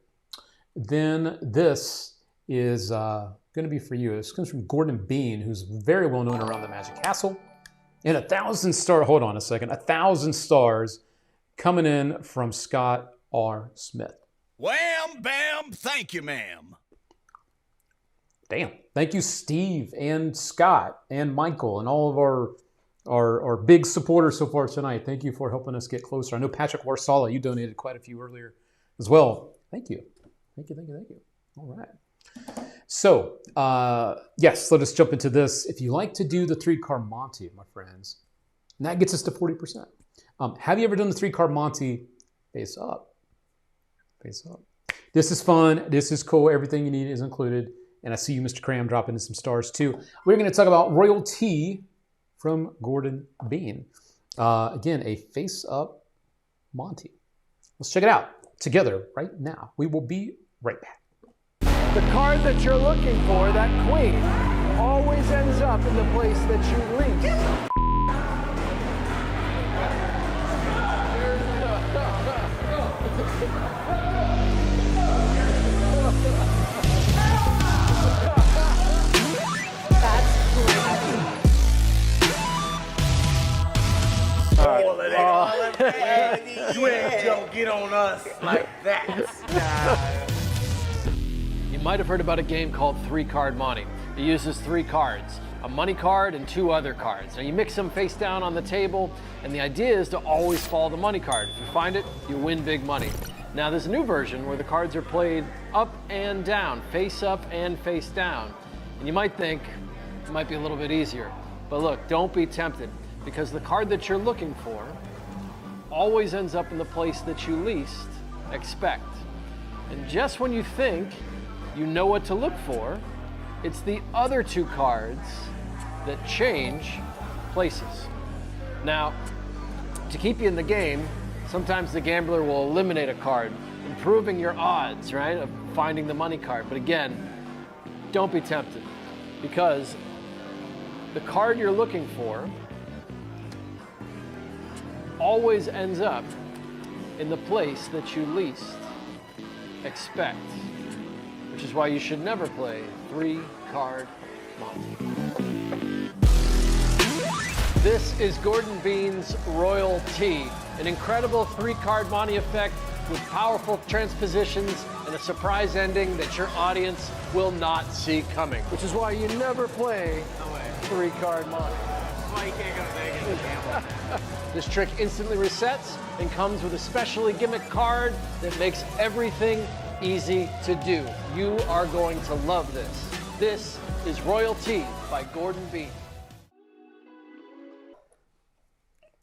S1: then this is going to be for you. This comes from Gordon Bean, who's very well known around the Magic Castle. And 1,000 star, hold on a second, 1,000 stars coming in from Scott R. Smith.
S9: Wham, bam, thank you, ma'am.
S1: Damn. Thank you, Steve and Scott and Michael and all of our big supporters so far tonight. Thank you for helping us get closer. I know Patrick Warsala, you donated quite a few earlier as well. Thank you. Thank you. All right. So, yes, let us jump into this. If you like to do the 3-card Monty, my friends, And that gets us to 40%. Have you ever done the 3-card Monty face up? Face up. This is fun. This is cool. Everything you need is included. And I see you, Mr. Cram, dropping in some stars too. We're going to talk about Royal Tea from Gordon Bean. Again, a face up Monty. Let's check it out together right now. We will be right back.
S10: The card that you're looking for, that queen, always ends up in the place that you least.
S9: You ain't gonna get on us like that.
S10: You might have heard about a game called 3-Card Monty. It uses 3 cards, a money card and 2 other cards. Now you mix them face down on the table, and the idea is to always follow the money card. If you find it, you win big money. Now there's a new version where the cards are played up and down, face up and face down. And you might think it might be a little bit easier. But look, don't be tempted, because the card that you're looking for always ends up in the place that you least expect. And just when you think you know what to look for, it's the other 2 cards that change places. Now, to keep you in the game, sometimes the gambler will eliminate a card, improving your odds, right, of finding the money card. But again, don't be tempted, because the card you're looking for always ends up in the place that you least expect, which is why you should never play 3-Card Monty. This is Gordon Bean's Royal Tea, an incredible 3-Card Monty effect with powerful transpositions and a surprise ending that your audience will not see coming, which is why you never play 3-Card Monty.
S9: Why you can't go to Vegas and gamble?
S10: This trick instantly resets and comes with a specially gimmick card that makes everything easy to do. You are going to love this. This is Royal Tea by Gordon Bean.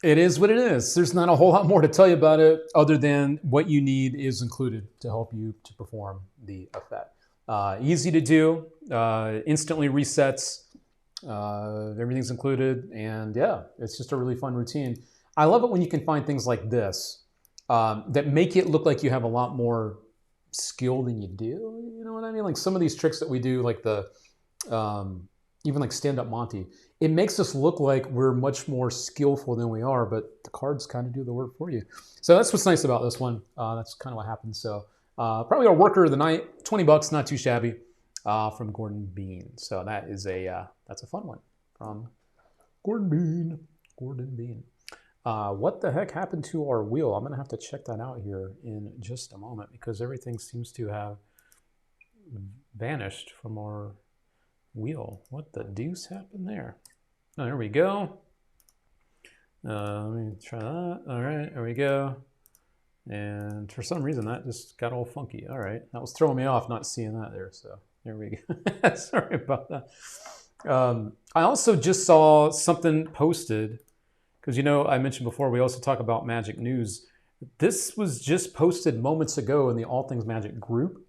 S1: It is what it is. There's not a whole lot more to tell you about it other than what you need is included to help you to perform the effect. Easy to do, instantly resets, everything's included, and yeah, it's just a really fun routine. I love it when you can find things like this that make it look like you have a lot more skill than you do. You know what I mean? Like some of these tricks that we do, like the even like stand-up Monty, it makes us look like we're much more skillful than we are, but the cards kind of do the work for you. So that's what's nice about this one. That's kind of what happens. So probably our worker of the night, $20, not too shabby, from Gordon Bean. So that is that's a fun one from Gordon Bean. Gordon Bean. What the heck happened to our wheel? I'm gonna have to check that out here in just a moment because everything seems to have vanished from our wheel. What the deuce happened there? Oh, there we go. Let me try that. All right, there we go. And for some reason that just got all funky. All right, that was throwing me off not seeing that there. So there we go. Sorry about that. I also just saw something posted because, you know, I mentioned before, we also talk about Magic News. This was just posted moments ago in the All Things Magic group.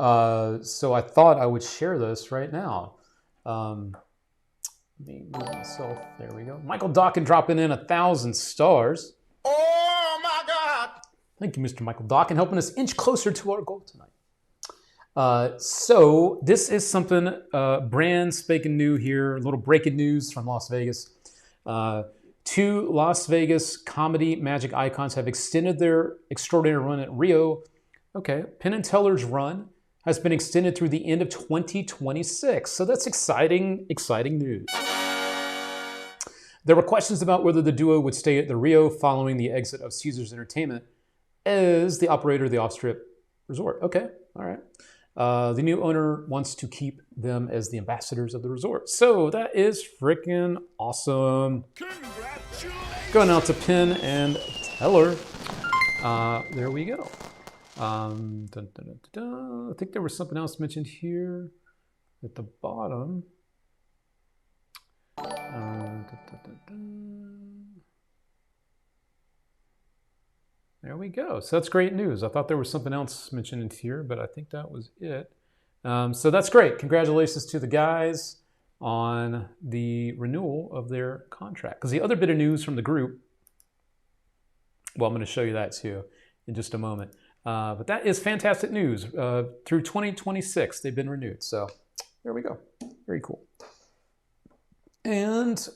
S1: So I thought I would share this right now. Let me move myself. There we go. Michael Dawkin dropping in 1,000 stars.
S9: Oh my God!
S1: Thank you, Mr. Michael Dawkin, helping us inch closer to our goal tonight. So this is something brand spanking new here. A little breaking news from Las Vegas. 2 Las Vegas comedy magic icons have extended their extraordinary run at Rio. Okay, Penn and Teller's run has been extended through the end of 2026. So that's exciting, exciting news. There were questions about whether the duo would stay at the Rio following the exit of Caesars Entertainment as the operator of the off-strip resort. Okay, all right. The new owner wants to keep them as the ambassadors of the resort. So that is freaking awesome. Going out to Penn and Teller. There we go. I think there was something else mentioned here at the bottom. we go. So that's great news. I thought there was something else mentioned in here, but I think that was it. So that's great. Congratulations to the guys on the renewal of their contract. Because the other bit of news from the group, well, I'm going to show you that too in just a moment. But that is fantastic news. Through 2026, they've been renewed. So there we go. Very cool. And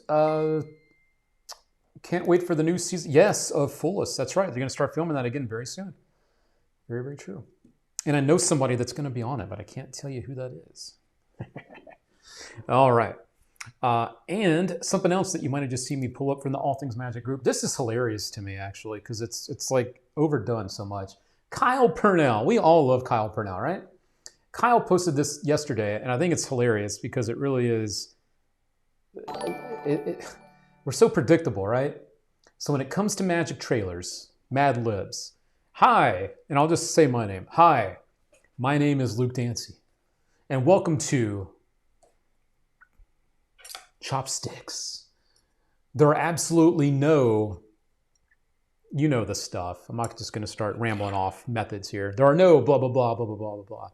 S1: can't wait for the new season. Yes, of Fullest. That's right. They're going to start filming that again very soon. Very, very true. And I know somebody that's going to be on it, but I can't tell you who that is. All right. And something else that you might have just seen me pull up from the All Things Magic group. This is hilarious to me, actually, because it's like overdone so much. Kyle Purnell. We all love Kyle Purnell, right? Kyle posted this yesterday, and I think it's hilarious because it really is. We're so predictable, right? So when it comes to Magic trailers, Mad Libs. Hi, and I'll just say my name. Hi, my name is Luke Dancy, and welcome to Chopsticks. There are absolutely no, you know the stuff. I'm not just going to start rambling off methods here. There are no blah, blah, blah, blah, blah, blah, blah, blah.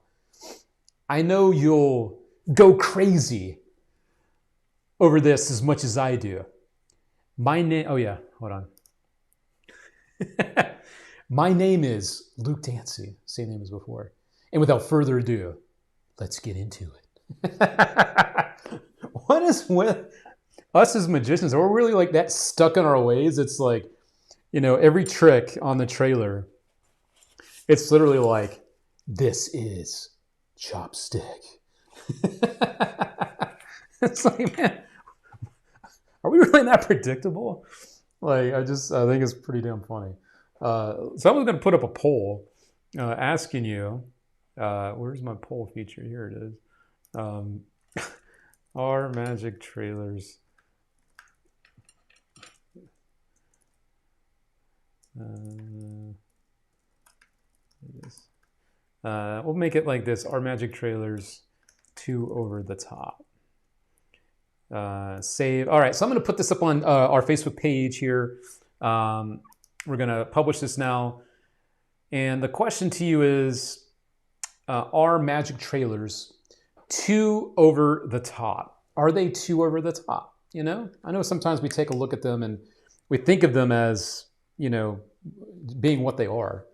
S1: I know you'll go crazy over this as much as I do. My name, oh yeah, hold on. My name is Luke Dancy, same name as before. And without further ado, let's get into it. What is with us as magicians? Are we really like that stuck in our ways? It's like, you know, every trick on the trailer, it's literally like, this is Chopstick. It's like, man, are we really that predictable? Like, I think it's pretty damn funny. So I was going to put up a poll asking you, where's my poll feature? Here it is. Are Magic trailers we'll make it like this. Are Magic trailers too over the top? Save. All right, so I'm going to put this up on our Facebook page here. We're going to publish this now. And the question to you is, are Magic trailers too over the top? Are they too over the top? You know, I know sometimes we take a look at them and we think of them as, you know, being what they are.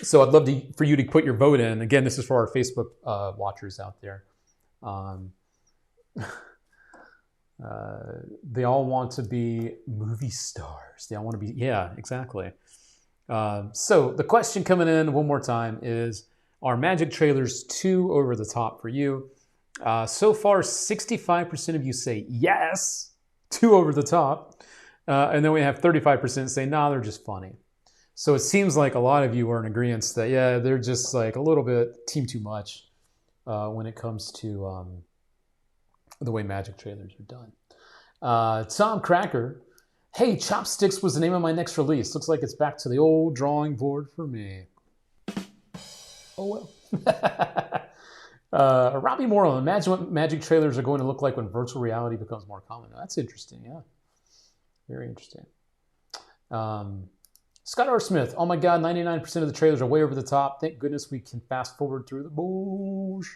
S1: So I'd love for you to put your vote in. Again, this is for our Facebook watchers out there. They all want to be movie stars. They all want to be, yeah, exactly. So the question coming in one more time is, are Magic trailers too over the top for you? So far, 65% of you say yes, too over the top. And then we have 35% say, nah, they're just funny. So it seems like a lot of you are in agreement that, yeah, they're just like a little bit team too much when it comes to the way Magic trailers are done. Tom Cracker, hey, Chopsticks was the name of my next release. Looks like it's back to the old drawing board for me. Oh, well. Robbie Moreland, imagine what Magic trailers are going to look like when virtual reality becomes more common. That's interesting, yeah. Very interesting. Scott R. Smith, oh my God, 99% of the trailers are way over the top. Thank goodness we can fast forward through the bullshit.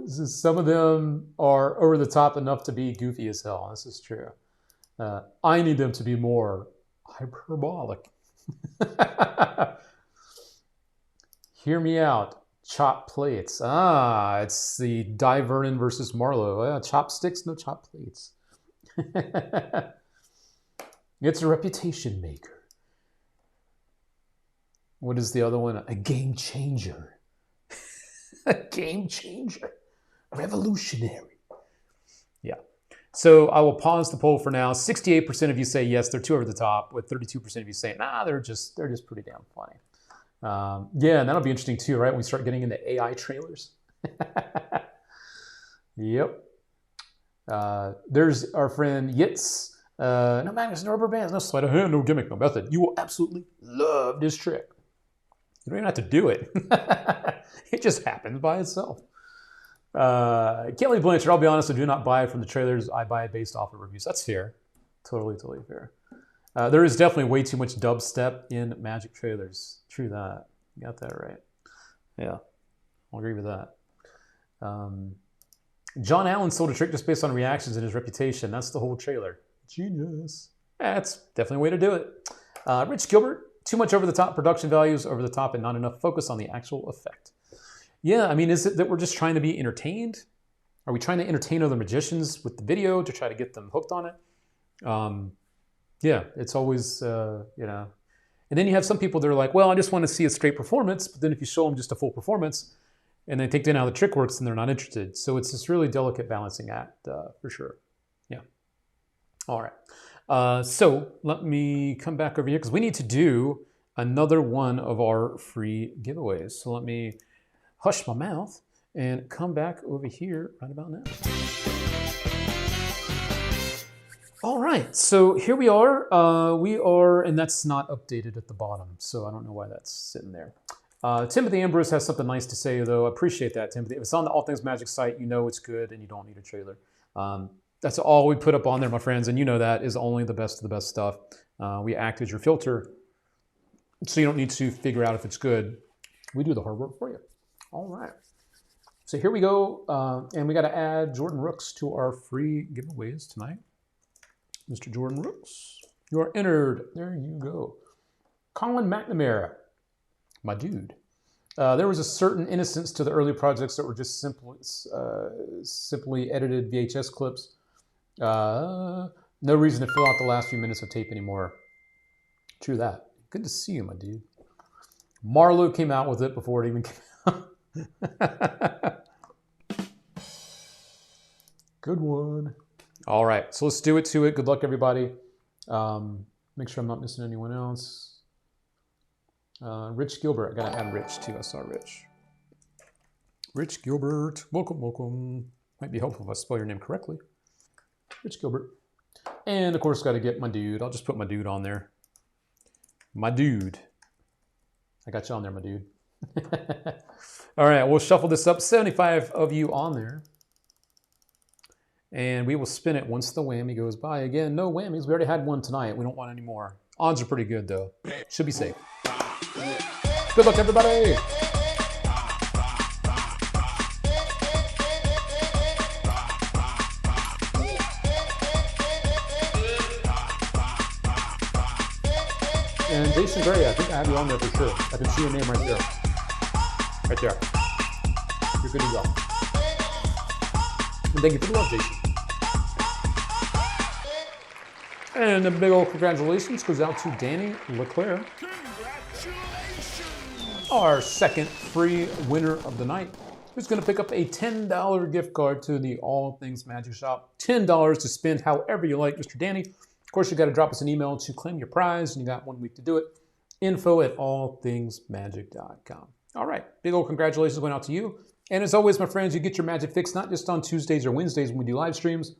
S1: Some of them are over the top enough to be goofy as hell. This is true. I need them to be more hyperbolic. Hear me out. Chop plates. It's the Di Vernon versus Marlowe. Chopsticks, no chop plates. It's a reputation maker. What is the other one? A game changer. A game changer. Revolutionary. Yeah. So I will pause the poll for now. 68% of you say yes, they're too over the top, with 32% of you saying, nah, they're just pretty damn funny. Yeah, and that'll be interesting too, right? When we start getting into AI trailers. Yep. There's our friend Yitz. No magnets, no rubber bands, no sleight of hand, no gimmick, no method. You will absolutely love this trick. You don't even have to do it. It just happens by itself. Kelly Blanchard, I'll be honest, I do not buy it from the trailers. I buy it based off of reviews. That's fair. Totally fair. There is definitely way too much dubstep in Magic trailers. True that. You got that right. Yeah, I'll agree with that. John Allen sold a trick just based on reactions and his reputation. That's the whole trailer. Genius. That's definitely a way to do it. Rich Gilbert, too much over-the-top production values, over the top and not enough focus on the actual effect. Yeah, I mean, is it that we're just trying to be entertained? Are we trying to entertain other magicians with the video to try to get them hooked on it? Yeah, it's always, you know. And then you have some people that are like, well, I just want to see a straight performance. But then if you show them just a full performance and they think they know how the trick works, then they're not interested. So it's this really delicate balancing act for sure. Yeah. All right. So let me come back over here because we need to do another one of our free giveaways. So let me hush my mouth and come back over here right about now. All right, so here we are. And that's not updated at the bottom, so I don't know why that's sitting there. Timothy Ambrose has something nice to say, though. I appreciate that, Timothy. If it's on the All Things Magic site, you know it's good and you don't need a trailer. That's all we put up on there, my friends, and you know that is only the best of the best stuff. We act as your filter, so you don't need to figure out if it's good. We do the hard work for you. All right. So here we go, and we got to add Jordan Rooks to our free giveaways tonight. Mr. Jordan Rooks, you are entered. There you go. Colin McNamara, my dude. There was a certain innocence to the early projects that were just simply edited VHS clips. No reason to fill out the last few minutes of tape anymore. True that. Good to see you, my dude. Marlo came out with it before it even came out. Good one. All right, so let's do it to it. Good luck, everybody. Make sure I'm not missing anyone else. Rich Gilbert. I got to add Rich, too. I saw Rich. Rich Gilbert. Welcome, welcome. Might be helpful if I spell your name correctly. Rich Gilbert. And, of course, got to get my dude. I'll just put my dude on there. My dude. I got you on there, my dude. All right, we'll shuffle this up. 75 of you on there. And we will spin it once the whammy goes by. Again, no whammies. We already had one tonight. We don't want any more. Odds are pretty good, though. Should be safe. Good luck, everybody. And Jason Gray, I think I have you on there for sure. I can see your name right there. Right there. You're good to go. And thank you for the love, Jason. And a big old congratulations goes out to Danny LeClaire. Our second free winner of the night, who's going to pick up a $10 gift card to the All Things Magic Shop. $10 to spend however you like, Mr. Danny. Of course, you got to drop us an email to claim your prize, and you got 1 week to do it. info@allthingsmagic.com. All right, big old congratulations going out to you. And as always, my friends, you get your magic fix not just on Tuesdays or Wednesdays when we do live streams.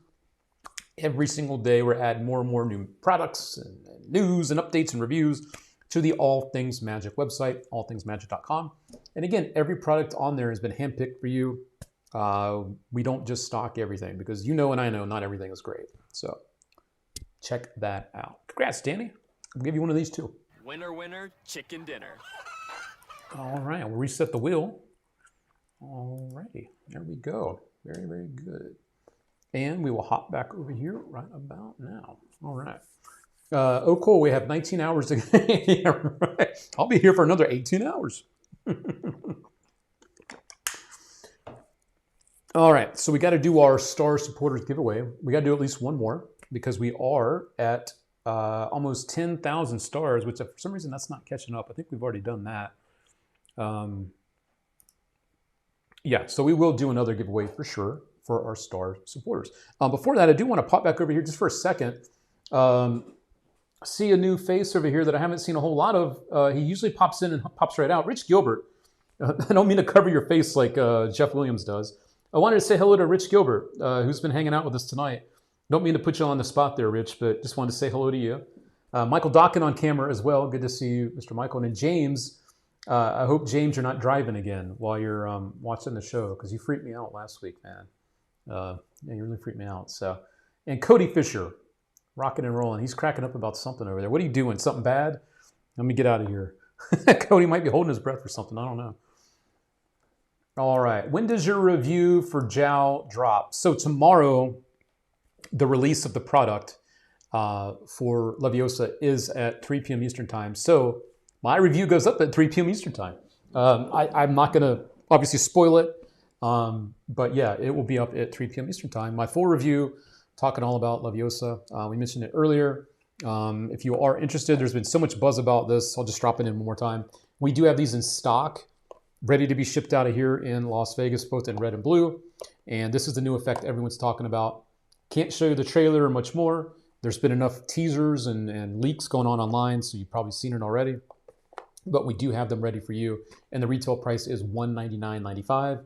S1: Every single day, we're adding more and more new products and news and updates and reviews to the All Things Magic website, allthingsmagic.com. And again, every product on there has been handpicked for you. We don't just stock everything because you know and I know not everything is great. So check that out. Congrats, Danny. I'll give you one of these too.
S6: Winner, winner, chicken dinner.
S1: All right, we'll reset the wheel. All righty, there we go. Very, very good. And we will hop back over here right about now. All right. Oh, cool. We have 19 hours to yeah, right. I'll be here for another 18 hours. All right. So we got to do our Star Supporters giveaway. We got to do at least one more because we are at almost 10,000 stars, which for some reason that's not catching up. I think we've already done that. Yeah, so we will do another giveaway for sure for our Star Supporters. Before that, I do want to pop back over here just for a second. See a new face over here that I haven't seen a whole lot of. He usually pops in and pops right out. Rich Gilbert. I don't mean to cover your face like Jeff Williams does. I wanted to say hello to Rich Gilbert, who's been hanging out with us tonight. Don't mean to put you on the spot there, Rich, but just wanted to say hello to you. Michael Dokken on camera as well. Good to see you, Mr. Michael. And then James I hope, James, you're not driving again while you're watching the show, because you freaked me out last week, man. Yeah, you really freaked me out. So, and Cody Fisher, rocking and rolling. He's cracking up about something over there. What are you doing? Something bad? Let me get out of here. Cody might be holding his breath or something. I don't know. All right. When does your review for Jowl drop? So tomorrow, the release of the product for Leviosa is at 3 p.m. Eastern time. So my review goes up at 3 p.m. Eastern time. I'm not going to obviously spoil it, but yeah, it will be up at 3 p.m. Eastern time. My full review, talking all about Leviosa. We mentioned it earlier. If you are interested, there's been so much buzz about this. I'll just drop it in one more time. We do have these in stock, ready to be shipped out of here in Las Vegas, both in red and blue. And this is the new effect everyone's talking about. Can't show you the trailer or much more. There's been enough teasers and leaks going on online, so you've probably seen it already. But we do have them ready for you. And the retail price is $199.95.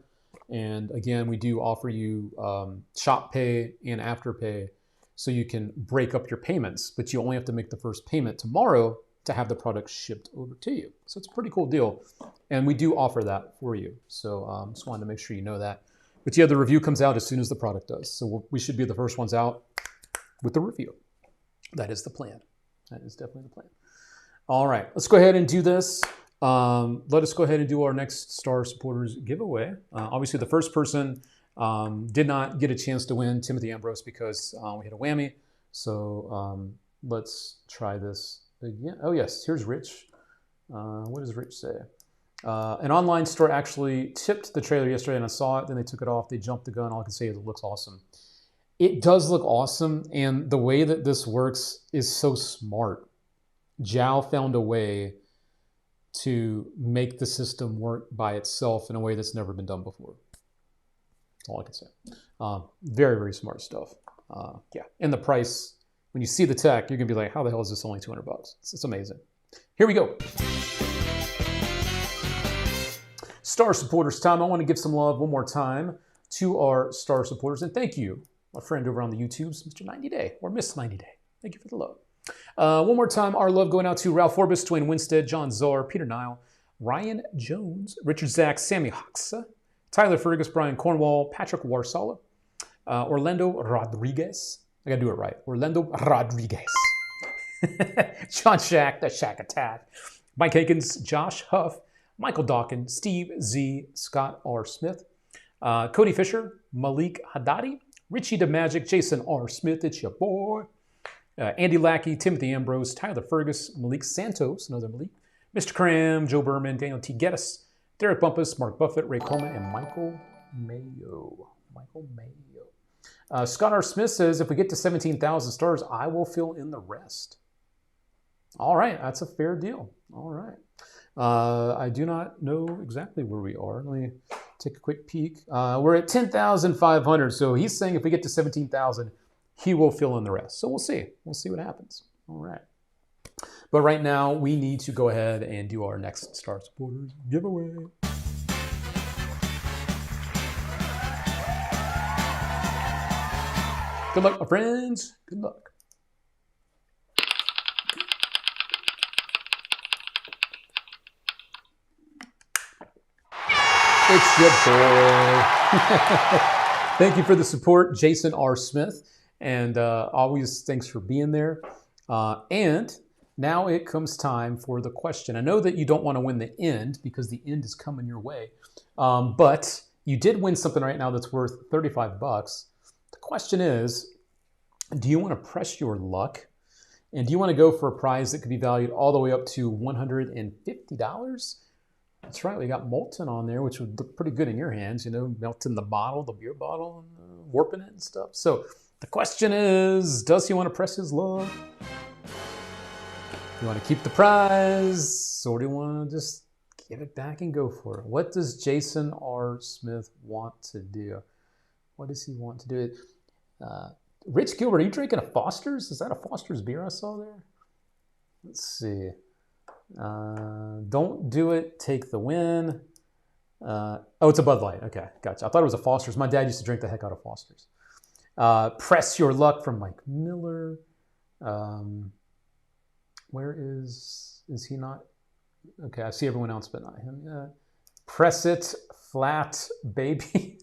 S1: And again, we do offer you shop pay and afterpay, so you can break up your payments, but you only have to make the first payment tomorrow to have the product shipped over to you. So it's a pretty cool deal. And we do offer that for you. So just wanted to make sure you know that. But yeah, the review comes out as soon as the product does. So we should be the first ones out with the review. That is the plan. That is definitely the plan. All right, let's go ahead and do this. Let us go ahead and do our next Star Supporters giveaway. Obviously, the first person did not get a chance to win, Timothy Ambrose, because we had a whammy. So let's try this again. Oh, yes, here's Rich. What does Rich say? An online store actually tipped the trailer yesterday, and I saw it. Then they took it off. They jumped the gun. All I can say is it looks awesome. It does look awesome, and the way that this works is so smart. Jowl found a way to make the system work by itself in a way that's never been done before. That's all I can say. Very, very smart stuff. Yeah, and the price, when you see the tech, you're gonna be like, how the hell is this only $200? It's amazing. Here we go. Star Supporters time. I want to give some love one more time to our Star Supporters, and thank you, my friend over on the YouTubes, Mr. 90 Day, or Miss 90 Day. Thank you for the love. One more time, our love going out to Ralph Orbis, Dwayne Winstead, John Czar, Peter Nile, Ryan Jones, Richard Zach, Sammy Hoxa, Tyler Fergus, Brian Cornwall, Patrick Warsala, Orlando Rodriguez. I gotta do it right. Orlando Rodriguez. John Shack, the Shack Attack. Mike Hankins, Josh Huff, Michael Dawkins, Steve Z, Scott R. Smith, Cody Fisher, Malik Haddadi, Richie DeMagic, Jason R. Smith, it's your boy. Andy Lackey, Timothy Ambrose, Tyler Fergus, Malik Santos, another Malik, Mr. Cram, Joe Berman, Daniel T. Geddes, Derek Bumpus, Mark Buffett, Ray Coleman, and Michael Mayo. Scott R. Smith says, if we get to 17,000 stars, I will fill in the rest. All right, that's a fair deal. All right. I do not know exactly where we are. Let me take a quick peek. We're at 10,500, so he's saying if we get to 17,000, he will fill in the rest. So we'll see. We'll see what happens. All right. But right now, we need to go ahead and do our next Star Supporters giveaway. Good luck, my friends. Good luck. It's your boy. Thank you for the support, Jason R. Smith. And always thanks for being there. And now it comes time for the question. I know that you don't want to win the end because the end is coming your way. But you did win something right now that's worth $35. The question is, do you want to press your luck? And do you want to go for a prize that could be valued all the way up to $150? That's right, we got Molten on there, which would look pretty good in your hands, you know, melting the bottle, the beer bottle, and warping it and stuff. So the question is, does he want to press his luck? You want to keep the prize, or do you want to just give it back and go for it? What does Jason R. Smith want to do? What does he want to do? Rich Gilbert, are you drinking a Foster's? Is that a Foster's beer I saw there? Let's see. Don't do it, take the win. Oh, it's a Bud Light. Okay, gotcha. I thought it was a Foster's. My dad used to drink the heck out of Foster's. Press your luck from Mike Miller. Where is he not? Okay, I see everyone else, but not him. Press it flat, baby.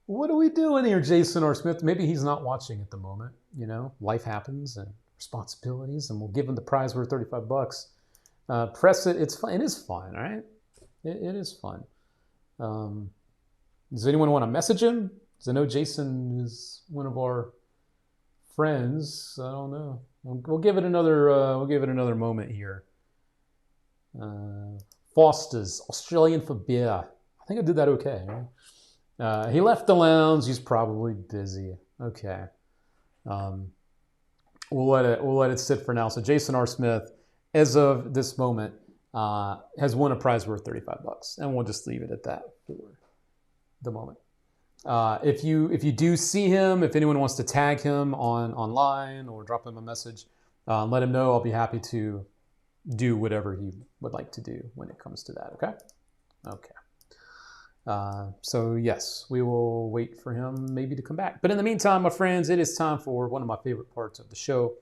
S1: What are we doing here, Jason R. Smith? Maybe he's not watching at the moment. You know, life happens and responsibilities, and we'll give him the prize worth $35. Press it. It's fun. It is fun, all right? It is fun. Does anyone want to message him? Because I know Jason is one of our friends. I don't know. We'll give it another. We'll give it another moment here. Foster's Australian for beer. I think I did that okay. Right? He left the lounge. He's probably busy. Okay. We'll let it sit for now. So Jason R. Smith, as of this moment, has won a prize worth $35, and we'll just leave it at that for the moment. If you do see him, if anyone wants to tag him online or drop him a message, let him know. I'll be happy to do whatever he would like to do when it comes to that. Okay. So yes, we will wait for him maybe to come back. But in the meantime, my friends, it is time for one of my favorite parts of the show,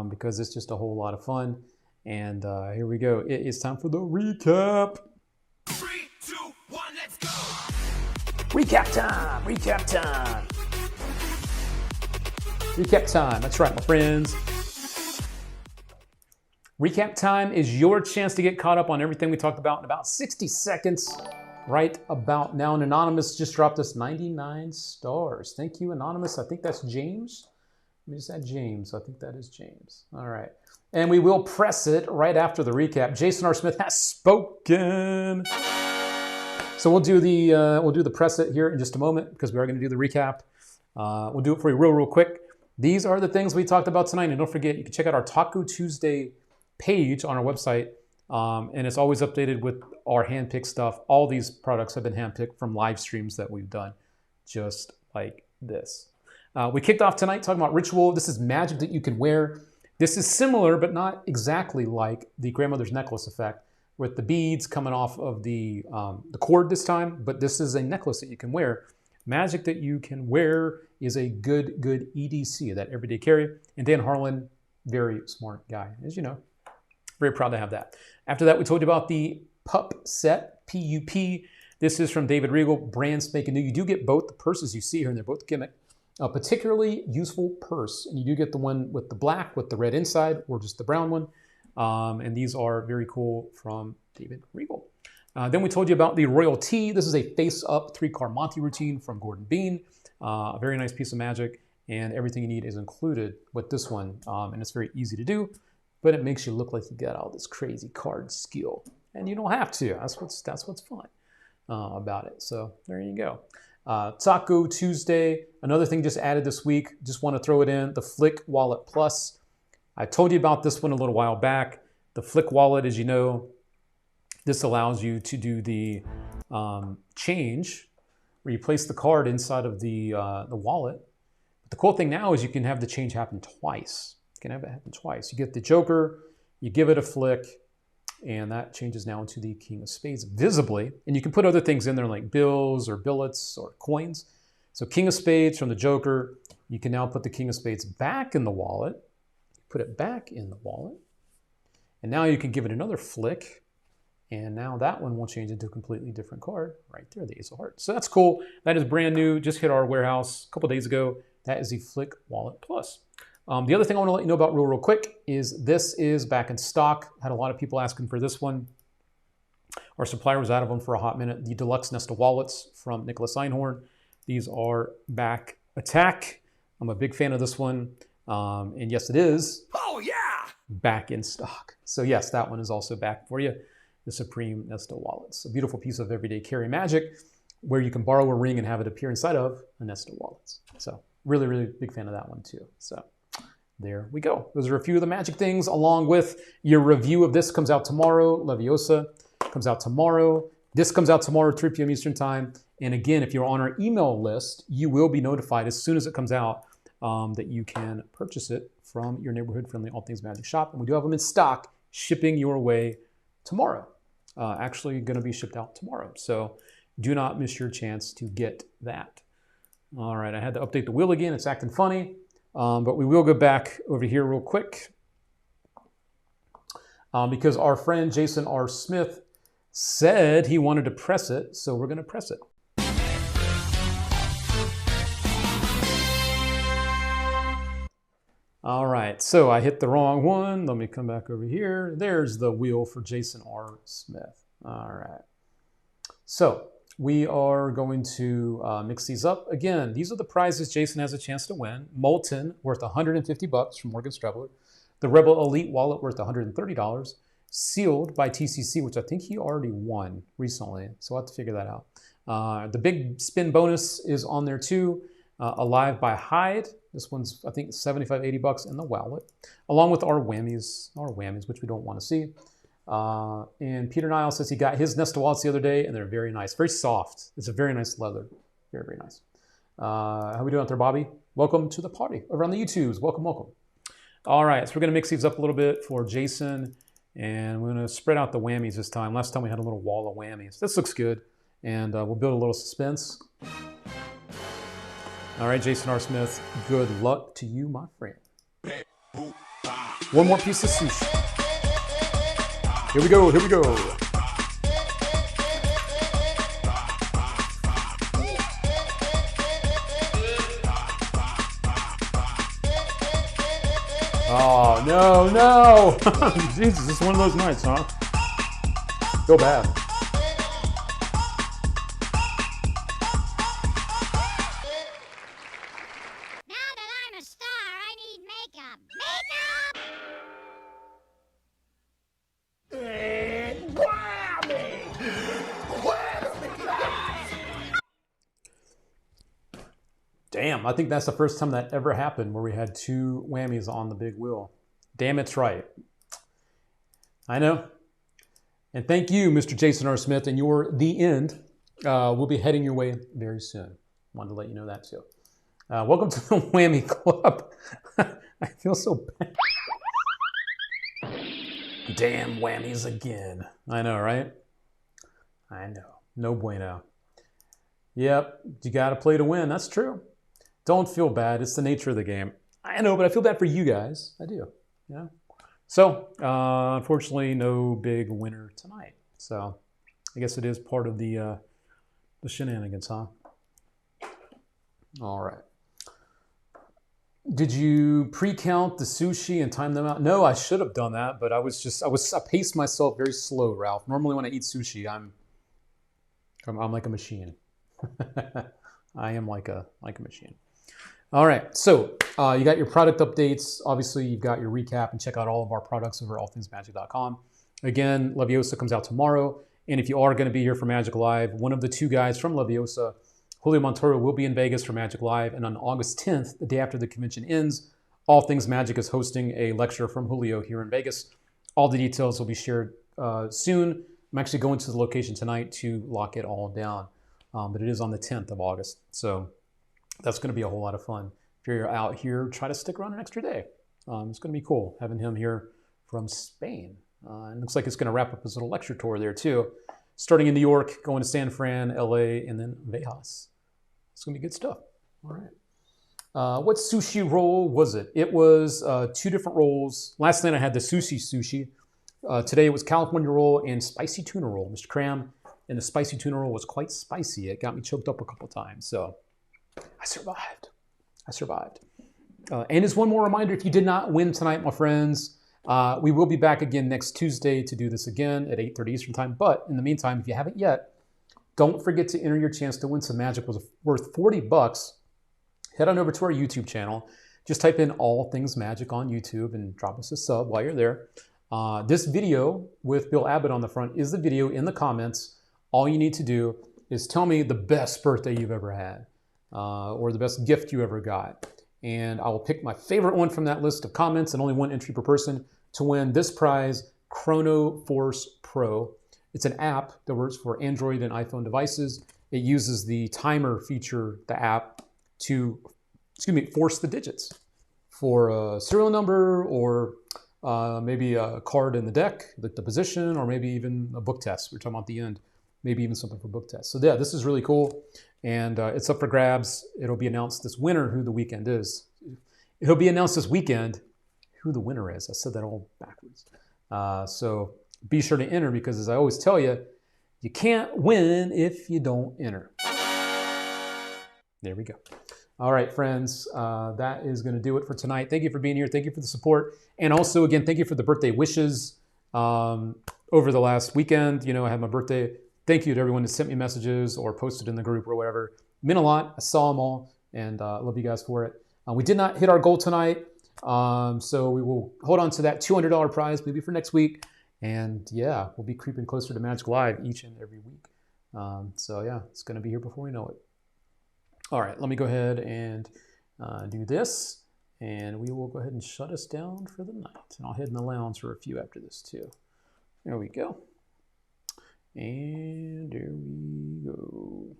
S1: because it's just a whole lot of fun. And here we go. It is time for the recap.
S6: 3, 2, 1, let's go!
S1: Recap time. Recap time. Recap time. That's right, my friends. Recap time is your chance to get caught up on everything we talked about in about 60 seconds. Right about now. And Anonymous just dropped us 99 stars. Thank you, Anonymous. I think that's James. Let me just add James. I think that is James. All right. And we will press it right after the recap. Jason R. Smith has spoken. So we'll do the press it here in just a moment, because we are going to do the recap. We'll do it for you real quick. These are the things we talked about tonight. And don't forget, you can check out our Taco Tuesday page on our website. And it's always updated with our handpicked stuff. All these products have been handpicked from live streams that we've done, just like this. We kicked off tonight talking about Ritual. This is magic that you can wear. This is similar, but not exactly like the grandmother's necklace effect, with the beads coming off of the cord this time. But this is a necklace that you can wear. Magic that you can wear is a good EDC, that everyday carry. And Dan Harlan, very smart guy, as you know. Very proud to have that. After that, we told you about the Pup set, PUP. This is from David Regal, brand spanking new. You do get both the purses you see here, and they're both gimmick. A particularly useful purse, and you do get the one with the black with the red inside, or just the brown one. And these are very cool from David Regal. Then we told you about the Royal Tea. This is a face-up 3-card Monty routine from Gordon Bean. A very nice piece of magic, and everything you need is included with this one. And it's very easy to do, but it makes you look like you got all this crazy card skill, and you don't have to. That's what's fun about it. So there you go. Taco Tuesday, another thing just added this week. Just want to throw it in, the Flick Wallet Plus. I told you about this one a little while back. The Flick Wallet, as you know, this allows you to do the change, where you place the card inside of the wallet. But the cool thing now is you can have the change happen twice. You can have it happen twice. You get the Joker, you give it a flick, and that changes now into the King of Spades visibly. And you can put other things in there like bills or billets or coins. So King of Spades from the Joker, you can now put the King of Spades back in the wallet. Put it back in the wallet. And now you can give it another flick. And now that one will change into a completely different card right there, the Ace of Hearts. So that's cool. That is brand new. Just hit our warehouse a couple days ago. That is the Flick Wallet Plus. The other thing I want to let you know about real quick is this is back in stock. Had a lot of people asking for this one. Our supplier was out of them for a hot minute. The Deluxe Nesta Wallets from Nicholas Einhorn. These are back attack. I'm a big fan of this one. And yes, it is.
S6: Oh, yeah!
S1: Back in stock. So yes, that one is also back for you. The Supreme Nesta Wallets. A beautiful piece of everyday carry magic where you can borrow a ring and have it appear inside of a Nesta Wallets. So really, really big fan of that one too. So there we go. Those are a few of the magic things, along with your review of this comes out tomorrow. Leviosa comes out tomorrow. This comes out tomorrow, 3 p.m. Eastern time. And again, if you're on our email list, you will be notified as soon as it comes out that you can purchase it from your neighborhood-friendly All Things Magic shop. And we do have them in stock, shipping your way tomorrow. Actually going to be shipped out tomorrow. So do not miss your chance to get that. All right, I had to update the wheel again. It's acting funny. But we will go back over here real quick. because our friend Jason R. Smith said he wanted to press it, so we're going to press it. All right, so I hit the wrong one. Let me come back over here. There's the wheel for Jason R. Smith. All right. So we are going to mix these up. Again, these are the prizes Jason has a chance to win. Molten, worth $150 from Morgan Strebler. The Rebel Elite Wallet, worth $130. Sealed by TCC, which I think he already won recently. So I'll have to figure that out. The big spin bonus is on there too. Alive by Hyde. This one's, I think, $75, $80 in the wallet, along with our whammies, which we don't want to see. And Peter Nile says he got his Nesta wallets the other day, and they're very nice, very soft. It's a very nice leather, very, very nice. How we doing out there, Bobby? Welcome to the party over on the YouTubes. Welcome, welcome. All right, so we're gonna mix these up a little bit for Jason, and we're gonna spread out the whammies this time. Last time we had a little wall of whammies. This looks good, and we'll build a little suspense. All right, Jason R. Smith, good luck to you, my friend. One more piece of sushi. Here we go, here we go. Oh, no, no. Jesus, this is one of those nights, huh? Feel bad. Damn, I think that's the first time that ever happened where we had two whammies on the big wheel. Damn, it's right. I know. And thank you, Mr. Jason R. Smith, and you're the end. We'll be heading your way very soon. Wanted to let you know that too. Welcome to the Whammy Club. I feel so bad. Damn whammies again. I know, right? I know. No bueno. Yep, you got to play to win. That's true. Don't feel bad. It's the nature of the game. I know, but I feel bad for you guys. I do. Yeah. So, unfortunately, no big winner tonight. So, I guess it is part of the shenanigans, huh? All right. Did you pre-count the sushi and time them out? No, I should have done that, but I paced myself very slow, Ralph. Normally, when I eat sushi, I'm like a machine. I am like a machine. All right, so you got your product updates. Obviously, you've got your recap, and check out all of our products over at allthingsmagic.com. Again, Leviosa comes out tomorrow, and if you are going to be here for Magic Live, one of the two guys from Leviosa, Julio Montoro, will be in Vegas for Magic Live, and on August 10th, the day after the convention ends, All Things Magic is hosting a lecture from Julio here in Vegas. All the details will be shared soon. I'm actually going to the location tonight to lock it all down. But it is on the 10th of August. So that's going to be a whole lot of fun. If you're out here, try to stick around an extra day. It's going to be cool having him here from Spain. And it looks like it's going to wrap up his little lecture tour there too. Starting in New York, going to San Fran, LA, and then Vegas. It's going to be good stuff. All right. What sushi roll was it? It was two different rolls. Last night I had the sushi. Today it was California roll and spicy tuna roll. Mr. Cram. And the spicy tuna roll was quite spicy. It got me choked up a couple times. So I survived. And as one more reminder, if you did not win tonight, my friends, we will be back again next Tuesday to do this again at 8:30 Eastern Time. But in the meantime, if you haven't yet, don't forget to enter your chance to win some magic worth $40. Head on over to our YouTube channel. Just type in All Things Magic on YouTube and drop us a sub while you're there. This video with Bill Abbott on the front is the video in the comments. All you need to do is tell me the best birthday you've ever had or the best gift you ever got. And I will pick my favorite one from that list of comments, and only one entry per person, to win this prize, Chrono Force Pro. It's an app that works for Android and iPhone devices. It uses the timer feature, the app, to force the digits for a serial number or maybe a card in the deck, like the position, or maybe even a book test. We're talking about the end. Maybe even something for book tests. So yeah, this is really cool. And it's up for grabs. It'll be announced this winter who the weekend is. It'll be announced this weekend who the winner is. I said that all backwards. So be sure to enter because, as I always tell you, you can't win if you don't enter. There we go. All right, friends, that is going to do it for tonight. Thank you for being here. Thank you for the support. And also, again, thank you for the birthday wishes over the last weekend. You know, I had my birthday. Thank you to everyone that sent me messages or posted in the group or whatever. It meant a lot. I saw them all, and I love you guys for it. We did not hit our goal tonight, so we will hold on to that $200 prize maybe for next week. And yeah, we'll be creeping closer to Magic Live each and every week. So yeah, it's going to be here before we know it. All right, let me go ahead and do this, and we will go ahead and shut us down for the night. And I'll head in the lounge for a few after this too. There we go. And there we go.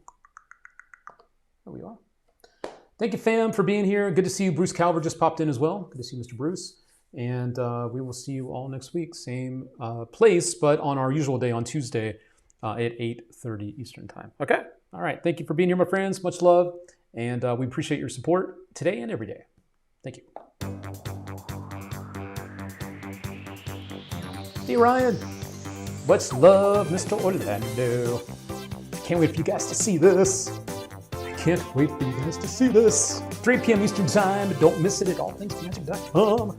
S1: There we are. Thank you, fam, for being here. Good to see you. Bruce Calver just popped in as well. Good to see Mr. Bruce. And we will see you all next week. Same place, but on our usual day on Tuesday at 8:30 Eastern Time. Okay? All right. Thank you for being here, my friends. Much love. And we appreciate your support today and every day. Thank you. Hey, Ryan. Much love, Mr. Orlando. Can't wait for you guys to see this. Can't wait for you guys to see this. 3 p.m. Eastern Time. Don't miss it at allthingsmagic.com.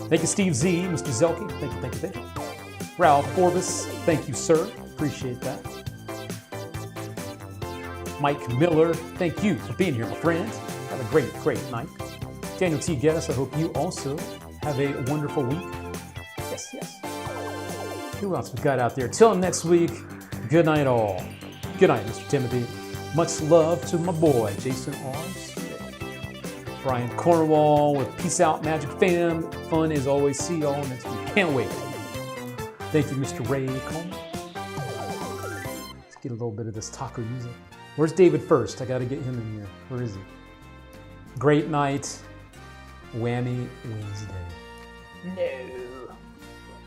S1: Thank you, Steve Z, Mr. Zelke. Thank you, thank you, thank you. Ralph Forbes, thank you, sir. Appreciate that. Mike Miller, thank you for being here, my friend. Have a great, great night. Daniel T. Geddes, I hope you also have a wonderful week. Yes, yes. Who else we got out there? Till next week, good night all. Good night, Mr. Timothy. Much love to my boy, Jason R. Brian Cornwall with Peace Out Magic Fam. Fun as always. See y'all next week. Can't wait. Thank you, Mr. Ray Coleman. Let's get a little bit of this taco music. Where's David first? I got to get him in here. Where is he? Great night. Whammy Wednesday. No.